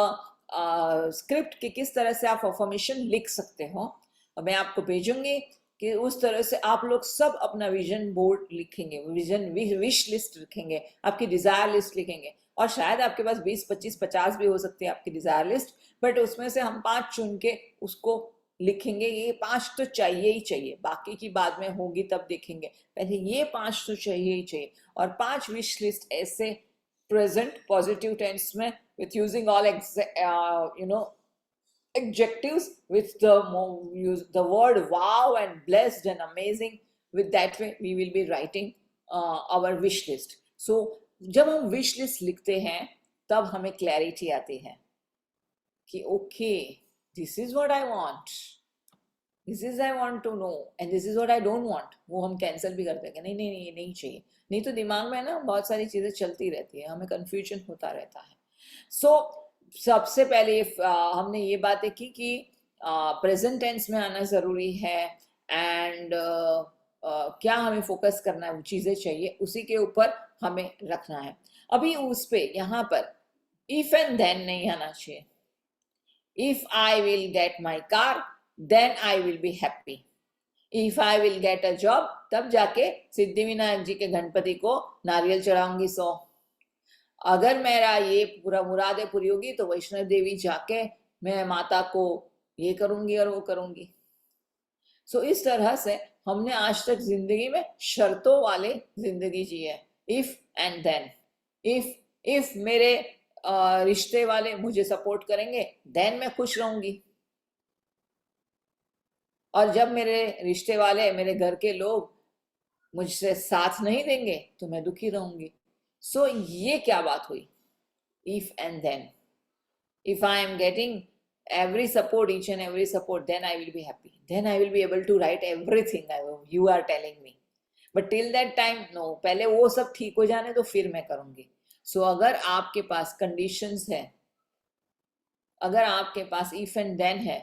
script कि किस तरह से आप affirmation लिख सकते हो, और मैं आपको भेजूंगी कि उस तरह से आप लोग सब अपना विजन बोर्ड लिखेंगे, विजन विश लिस्ट लिखेंगे, आपकी डिजायर लिस्ट लिखेंगे। और शायद आपके पास 20, 25, 50 भी हो सकती है आपकी डिजायर लिस्ट, बट उसमें से हम 5 चुन के उसको लिखेंगे। ये 5 तो चाहिए ही चाहिए, बाकी की बाद में होगी तब देखेंगे, पहले ये 5 तो चाहिए ही चाहिए। और 5 विश लिस्ट ऐसे प्रेजेंट पॉजिटिव टेंस में with using all adjectives with the word wow and blessed and amazing. With that way we will be writing our wish list. So जब हम wish list लिखते हैं तब हमें clarity आती है कि okay, this is what I want, this is I want to know, and this is what I don't want. वो हम कैंसिल भी करते हैं, नहीं नहीं नहीं, नहीं चाहिए। नहीं तो दिमाग में ना बहुत सारी चीजें चलती रहती है, हमें कंफ्यूजन होता रहता है। सो सबसे पहले हमने ये बातें की कि प्रेजेंट टेंस में आना ज़रूरी है, एंड क्या हमें फोकस करना है, वो चीज़ें चाहिए, उसी के ऊपर हमें रखना है। अभी उस पे यहाँ पर इफ एंड देन नहीं आना चाहिए। If I will get my car then I will be happy, if I will get a job तब जाके सिद्धिविनायक जी के गणपति को नारियल चढ़ाऊंगी 100, अगर मेरा ये पूरा मुरादे पूरी होगी तो वैष्णव देवी जाके मैं माता को ये करूंगी और वो करूंगी। सो इस तरह से हमने आज तक जिंदगी में शर्तों वाले जिंदगी जी है। इफ एंड देन, इफ मेरे रिश्ते वाले मुझे सपोर्ट करेंगे देन मैं खुश रहूंगी, और जब मेरे रिश्ते वाले, मेरे घर के लोग मुझसे साथ नहीं देंगे तो मैं दुखी रहूंगी। सो ये क्या बात हुई, if and then. If I am getting every support, each and every support, then I will be happy, then I will be able to write everything you are telling me. But till that time no, पहले वो सब ठीक हो जाने तो फिर मैं करूंगी। सो अगर आपके पास कंडीशंस है, अगर आपके पास if and then है,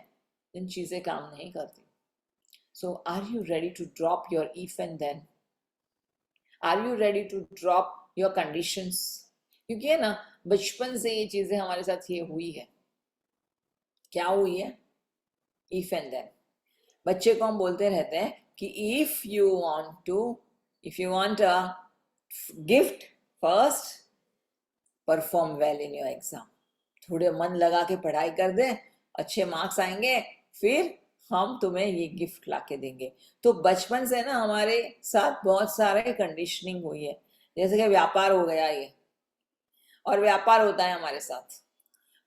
then चीजें काम नहीं करती। So are you ready to drop your if and then? Are you ready to drop your conditions? क्योंकि है ना, बचपन से ये चीजें हमारे साथ ये हुई है। क्या हुई है? If and then. बच्चे को हम बोलते रहते हैं कि if you want a gift first perform well in your exam, थोड़े मन लगा के पढ़ाई कर दे, अच्छे मार्क्स आएंगे, फिर हम तुम्हें ये गिफ्ट लाके देंगे। तो बचपन से ना हमारे साथ बहुत सारे कंडीशनिंग हुई है, जैसे कि व्यापार हो गया ये, और व्यापार होता है हमारे साथ,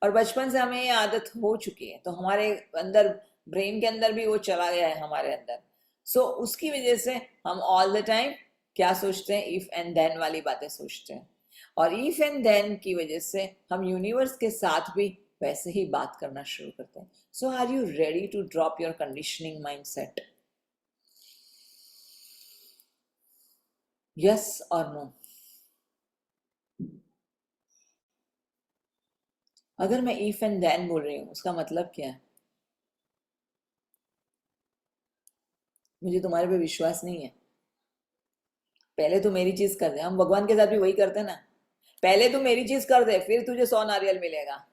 और बचपन से हमें ये आदत हो चुकी है, तो हमारे अंदर, ब्रेन के अंदर भी वो चला गया है हमारे अंदर। सो उसकी वजह से हम ऑल द टाइम क्या सोचते हैं, इफ एंड देन वाली बातें सोचते हैं, और इफ एंड देन की वजह से हम यूनिवर्स के साथ भी वैसे ही बात करना शुरू करते हैं। So are you ready to drop your conditioning mindset? Yes और नो? अगर मैं इफ एंड देन बोल रही हूँ उसका मतलब क्या है? मुझे तुम्हारे पे विश्वास नहीं है, पहले तो मेरी चीज कर दे। हम भगवान के साथ भी वही करते हैं ना, पहले तो मेरी चीज कर दे फिर तुझे 100 नारियल मिलेगा।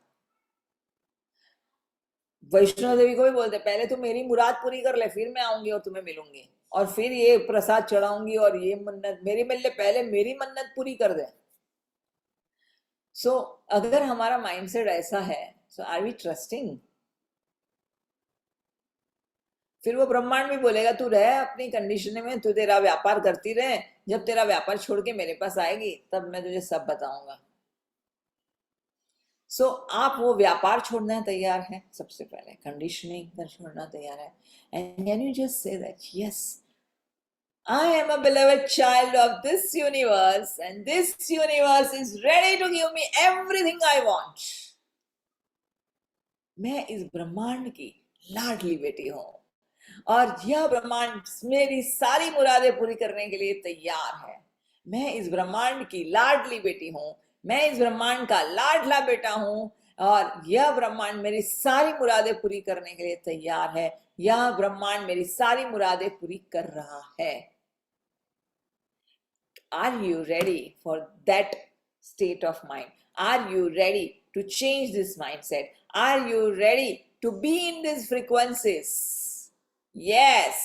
वैष्णो देवी को भी बोलते पहले तो मेरी मुराद पूरी कर ले फिर मैं आऊंगी और तुम्हें मिलूंगी, और फिर ये प्रसाद चढ़ाऊंगी और ये मन्नत मेरी मिल ले, पहले मेरी मन्नत पूरी कर दे। सो अगर हमारा माइंडसेट ऐसा है, सो आर वी ट्रस्टिंग? फिर वो ब्रह्मांड भी बोलेगा तू रह अपनी कंडीशन में, तू तेरा व्यापार करती रहे, जब तेरा व्यापार छोड़ के मेरे पास आएगी तब मैं तुझे सब बताऊंगा। सो आप वो व्यापार छोड़ना तैयार है, सबसे पहले कंडीशनिंग कर छोड़ना तैयार है, and can you just say that yes, I am a beloved child of this universe, and this universe is ready to give me everything I want. मैं इस ब्रह्मांड की लाडली बेटी हूं और यह ब्रह्मांड मेरी सारी मुरादें पूरी करने के लिए तैयार है। मैं इस ब्रह्मांड की लाडली बेटी हूं, मैं इस ब्रह्मांड का लाडला बेटा हूं और यह ब्रह्मांड मेरी सारी मुरादें पूरी करने के लिए तैयार है। यह ब्रह्मांड मेरी सारी मुरादें पूरी कर रहा है। Are you ready for that state of mind? Are you ready to change this mindset? Are you ready to be in these frequencies? Yes,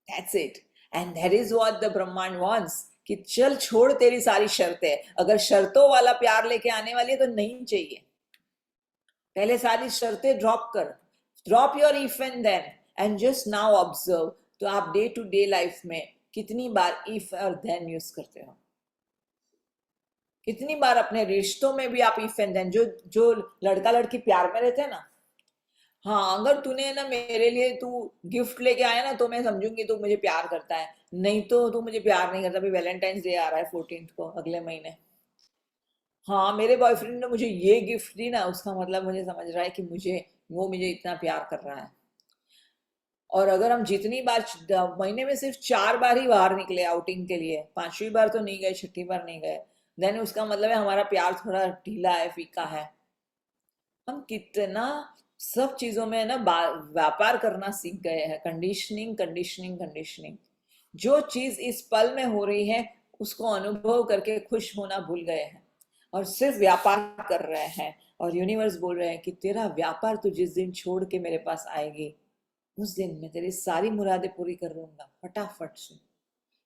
that's it. And that is what the Brahman wants. कि चल छोड़ तेरी सारी शर्तें, अगर शर्तों वाला प्यार लेके आने वाली है तो नहीं चाहिए। पहले सारी शर्तें ड्रॉप कर, drop your if and then and just now observe. तो आप डे टू डे लाइफ में कितनी बार इफ और देन यूज करते हो? कितनी बार अपने रिश्तों में भी आप इफ एंड देन, जो लड़का लड़की प्यार में रहते हैं ना, हाँ अगर तूने ना मेरे लिए तू गिफ्ट लेके आया ना तो मैं समझूंगी तू मुझे प्यार करता है, नहीं तो तू मुझे प्यार नहीं करता। अभी वैलेंटाइंस डे आ रहा है 14th को, अगले महीने। हाँ मेरे बॉयफ्रेंड ने मुझे ये गिफ्ट दी ना, उसका मतलब मुझे समझ रहा है कि मुझे इतना प्यार कर रहा है। और अगर हम जितनी बार महीने में सिर्फ 4 बार ही बाहर निकले आउटिंग के लिए, 5वीं बार तो नहीं गए, 6ठी बार नहीं गए, देन उसका मतलब है हमारा प्यार थोड़ा ढीला है, फीका है। हम कितना सब चीजों में ना व्यापार करना सीख गए हैं। Conditioning conditioning conditioning. जो चीज इस पल में हो रही है उसको अनुभव करके खुश होना भूल गए हैं और सिर्फ व्यापार कर रहे हैं। और यूनिवर्स बोल रहे हैं कि तेरा व्यापार तू जिस दिन छोड़ के मेरे पास आएगी उस दिन मैं तेरी सारी मुरादें पूरी कर दूंगा फटाफट से।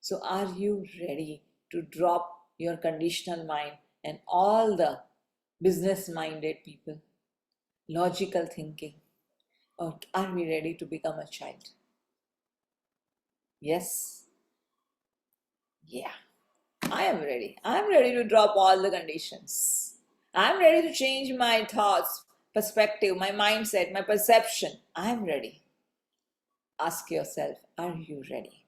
So are you ready to drop your conditional mind and all the business minded people, logical thinking, or are we ready to become a child? Yes, yeah, I am ready. I am ready to drop all the conditions. I am ready to change my thoughts, perspective, my mindset, my perception. I am ready. Ask yourself, are you ready?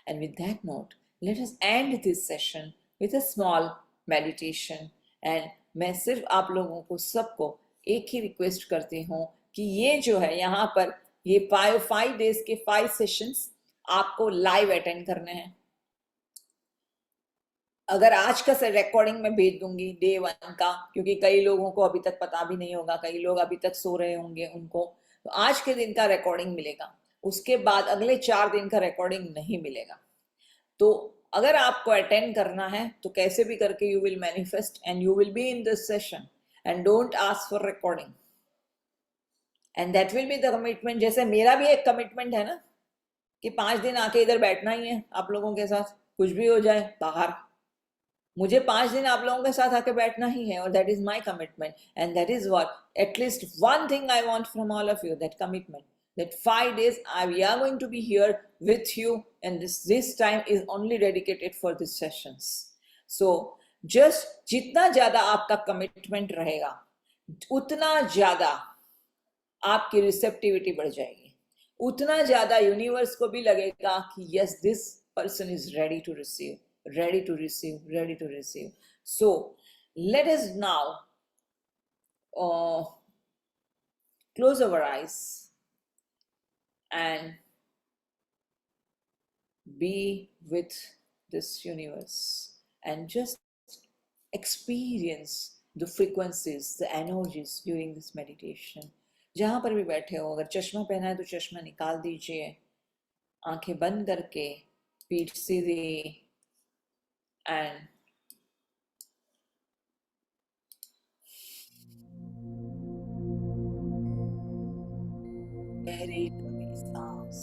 And with that note, let us end this session with a small meditation. And मैं सिर्फ आप लोगों को सबको एक ही request करती हूँ कि ये जो है यहाँ पर ये 5 days के 5 सेशंस आपको लाइव अटेंड करने हैं। अगर आज का रिकॉर्डिंग मैं भेज दूंगी डे 1 का, क्योंकि कई लोगों को अभी तक पता भी नहीं होगा, कई लोग अभी तक सो रहे होंगे उनको, तो आज के दिन का रिकॉर्डिंग मिलेगा। उसके बाद अगले 4 दिन का रिकॉर्डिंग नहीं मिलेगा। तो अगर आपको अटेंड करना है तो कैसे भी करके you will manifest and you will be in this session and don't ask for recording and that will be the commitment. जैसे मेरा भी एक कमिटमेंट है ना कि 5 दिन आके इधर बैठना ही है आप लोगों के साथ, कुछ भी हो जाए बाहर, मुझे 5 दिन आप लोगों के साथ आके बैठना ही है। और that is my commitment and that is what at least one thing I want from all of you, that commitment, that 5 days we are going to be here with you, and this time is only dedicated for these sessions. So just जितना ज्यादा आपका commitment रहेगा उतना ज्यादा आपकी receptivity बढ़ जाएगी, उतना ज्यादा यूनिवर्स को भी लगेगा कि yes, this person is ready to receive, ready to receive, ready to receive. So let us now close our eyes and be with this universe and just experience the frequencies, the energies during this meditation. जहां पर भी बैठे हो, अगर चश्मा पहना है तो चश्मा निकाल दीजिए, आंखें बंद करके पीठ सीधी and very सांस।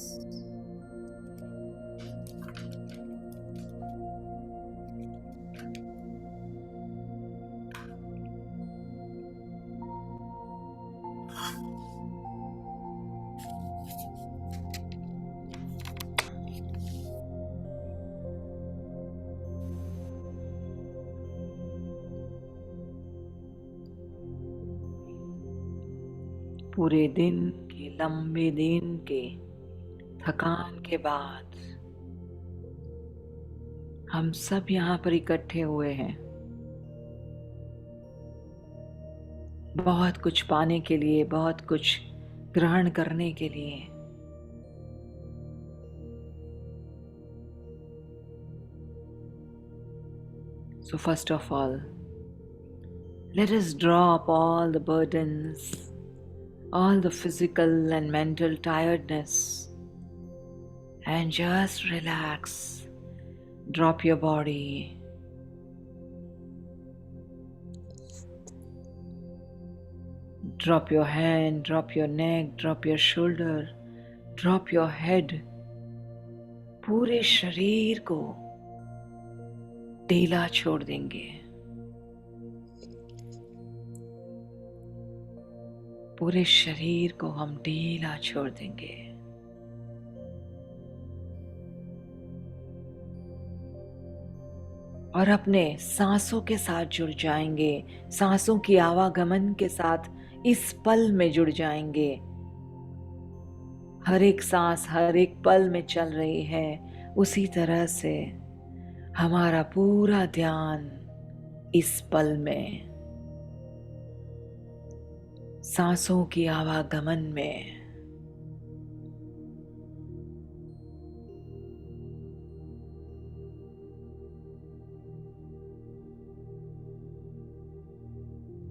पूरे दिन के, लंबे दिन के थकान के बाद हम सब यहाँ पर इकट्ठे हुए हैं, बहुत कुछ पाने के लिए, बहुत कुछ ग्रहण करने के लिए। So first of all, let us drop all the burdens, all the physical and mental tiredness, and just relax. Drop your body. Drop your hand, drop your neck, drop your shoulder, drop your head. पूरे शरीर को ढीला छोड़ देंगे। पूरे शरीर को हम ढीला छोड़ देंगे। और अपने सांसों के साथ जुड़ जाएंगे, सांसों की आवागमन के साथ इस पल में जुड़ जाएंगे। हर एक सांस हर एक पल में चल रही है, उसी तरह से हमारा पूरा ध्यान इस पल में, सांसों की आवागमन में।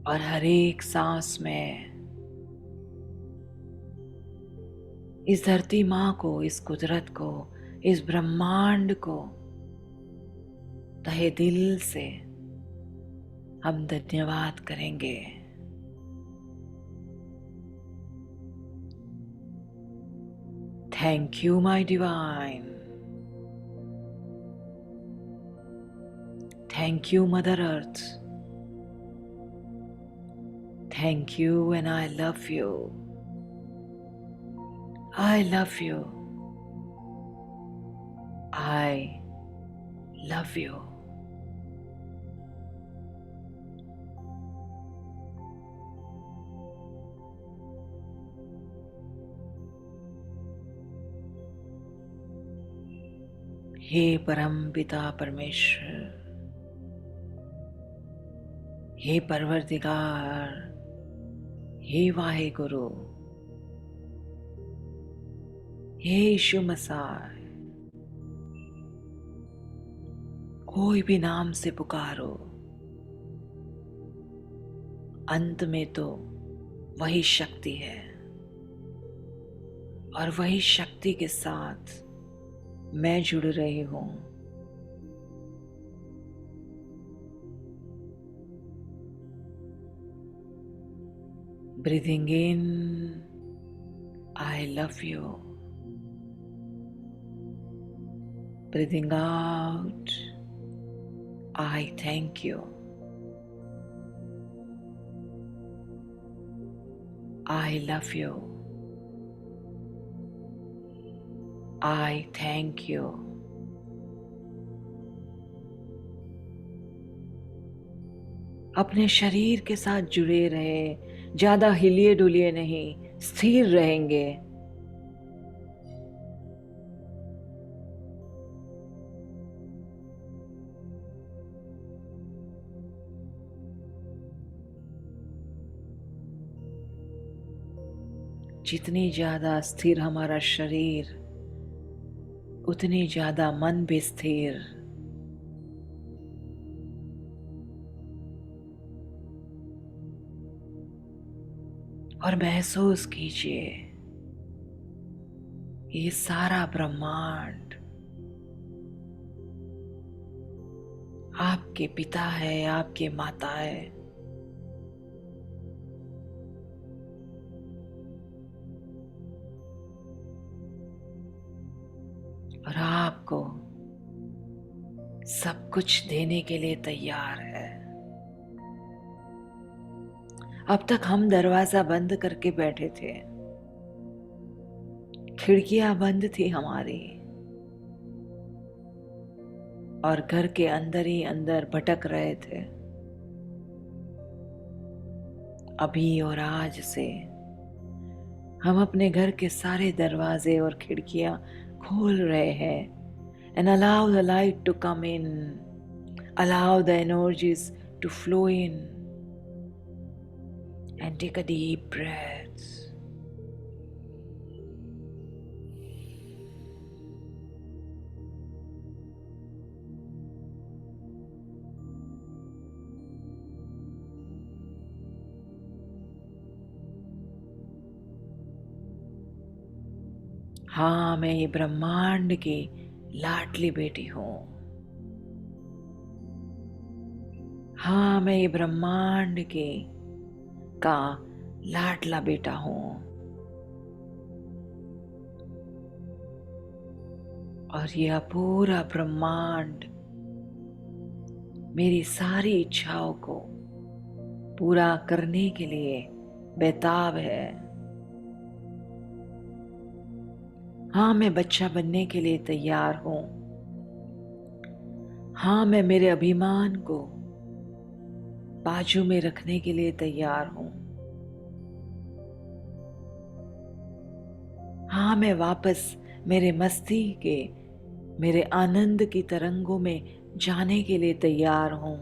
और हर एक सांस में इस धरती माँ को, इस कुदरत को, इस ब्रह्मांड को तहे दिल से हम धन्यवाद करेंगे। Thank you my divine, thank you mother earth, thank you and I love you, I love you, I love you. हे परम पिता परमेश्वर, हे परवरदिगार, हे वाहे गुरु, हे यीशु मसीह, कोई भी नाम से पुकारो, अंत में तो वही शक्ति है और वही शक्ति के साथ मैं जुड़ रही हूं। Breathing in, I love you. Breathing out, I thank you. I love you, I thank you. अपने शरीर के साथ जुड़े रहे, ज्यादा हिलिए डुलिए नहीं, स्थिर रहेंगे। जितनी ज्यादा स्थिर हमारा शरीर, उतनी ज्यादा मन भी स्थिर। और महसूस कीजिए ये सारा ब्रह्मांड आपके पिता है, आपके माता है। और आपको सब कुछ देने के लिए तैयार है। अब तक हम दरवाजा बंद करके बैठे थे, खिड़कियां बंद थी हमारी, और घर के अंदर ही अंदर भटक रहे थे। अभी और आज से हम अपने घर के सारे दरवाजे और खिड़कियां खोल रहे हैं. And allow the light to come in. Allow the energies to flow in. And take a deep breath. हाँ, मैं ये ब्रह्मांड की लाडली बेटी हूँ. हाँ, मैं ये ब्रह्मांड के का लाडला बेटा हूँ. और यह पूरा ब्रह्मांड मेरी सारी इच्छाओं को पूरा करने के लिए बेताब है. हाँ, मैं बच्चा बनने के लिए तैयार हूँ. हाँ, मैं मेरे अभिमान को बाजू में रखने के लिए तैयार हूँ. हाँ, मैं वापस मेरे मस्ती के, मेरे आनंद की तरंगों में जाने के लिए तैयार हूँ.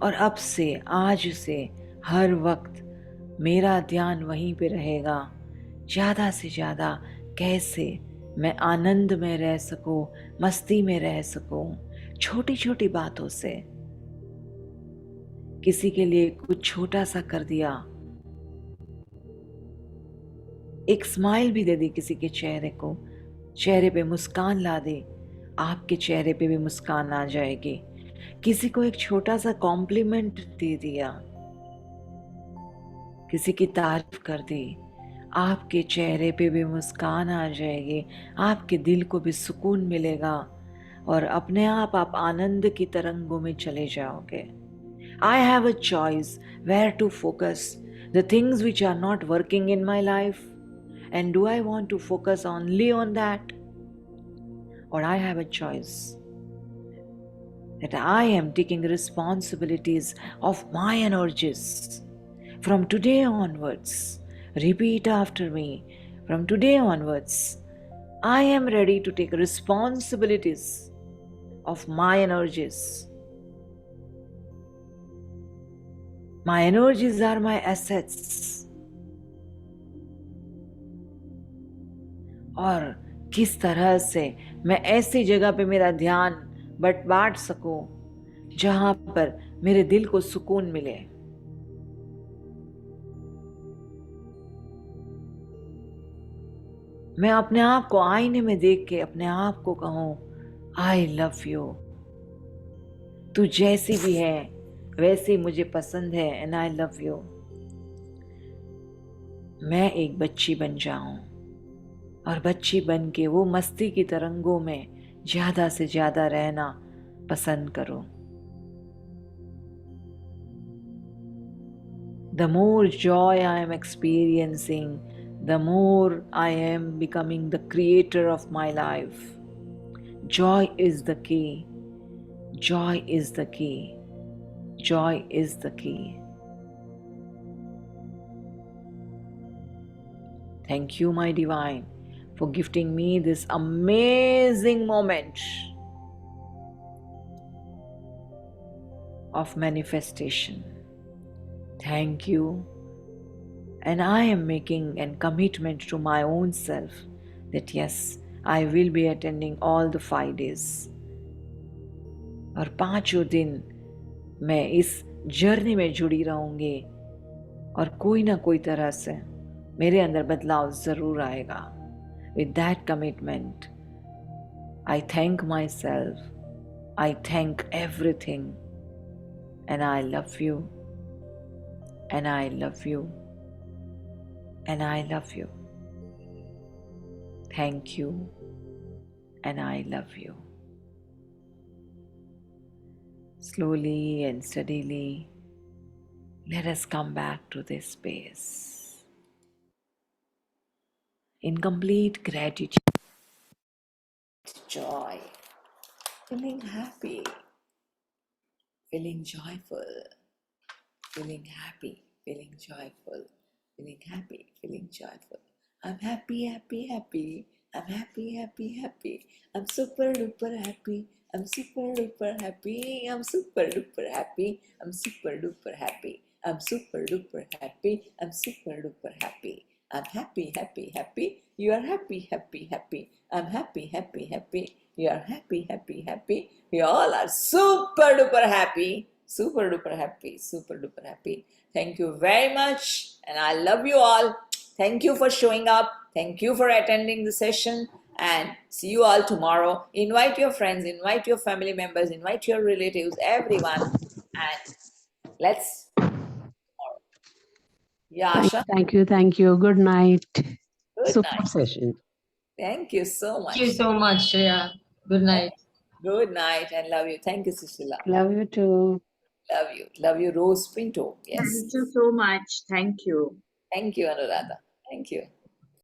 और अब से, आज से, हर वक्त मेरा ध्यान वहीं पे रहेगा. ज़्यादा से ज़्यादा कैसे मैं आनंद में रह सकूं, मस्ती में रह सकूं, छोटी छोटी बातों से. किसी के लिए कुछ छोटा सा कर दिया, एक स्माइल भी दे दी किसी के चेहरे को, चेहरे पे मुस्कान ला दी, आपके चेहरे पे भी मुस्कान आ जाएगी. किसी को एक छोटा सा कॉम्प्लीमेंट दे दिया, किसी की तारीफ कर दी, आपके चेहरे पे भी मुस्कान आ जाएगी, आपके दिल को भी सुकून मिलेगा और अपने आप आनंद की तरंगों में चले जाओगे. I have a choice where to focus, the things which are not working in my life, and do I want to focus only on that, or I have a choice that I am taking responsibilities of my energies. From today onwards, repeat after me. From today onwards, I am ready to take responsibilities of my energies. My energies are my assets. और किस तरह से मैं ऐसी जगह पे मेरा ध्यान बांट सकूं जहां पर मेरे दिल को सुकून मिले. मैं अपने आप को आईने में देख के अपने आप को कहूं, आई लव यू. तू जैसी भी है वैसी मुझे पसंद है, एंड आई लव यू. मैं एक बच्ची बन जाऊं और बच्ची बन के वो मस्ती की तरंगों में ज्यादा से ज्यादा रहना पसंद करूं. The more joy I am experiencing, the more I am becoming the creator of my life. Joy is the key. Joy is the key. Joy is the key. Thank you, my divine, for gifting me this amazing moment of manifestation. Thank you. And I am making a commitment to my own self that yes, I will be attending all the 5 days. और 5 दिन मैं इस journey में जुड़ी रहूंगी और कोई ना कोई तरह से मेरे अंदर बदलाव जरूर आएगा. With that commitment, I thank myself, I thank everything, and I love you, and I love you, and I love you. Thank you, and I love you. Slowly and steadily, let us come back to this space in complete gratitude, joy, feeling happy, feeling joyful, feeling happy, feeling joyful, feeling happy, feeling joyful. I'm happy, happy, happy. I'm happy, happy, happy. I'm super duper happy. I'm super duper happy. I'm super duper happy. I'm super duper happy. I'm super duper happy. I'm super duper happy. I'm happy, happy, happy. You are happy, happy, happy. I'm happy, happy, happy. You are happy, happy, happy. We all are super duper happy. Super duper happy. Super duper happy. Thank you very much. And I love you all. Thank you for showing up. Thank you for attending the session. And see you all tomorrow. Invite your friends, invite your family members, invite your relatives, everyone. And let's. Yeah, Asha. Thank you. Good night. Good Super night. session. Thank you so Thank much. you so much, Shreya. Good night. Good night and love you. Thank you, Sushila. Love you too. Love you. Love you, Rose Pinto. Yes. Thank you so much. Thank you. Thank you, Anuradha. Thank you.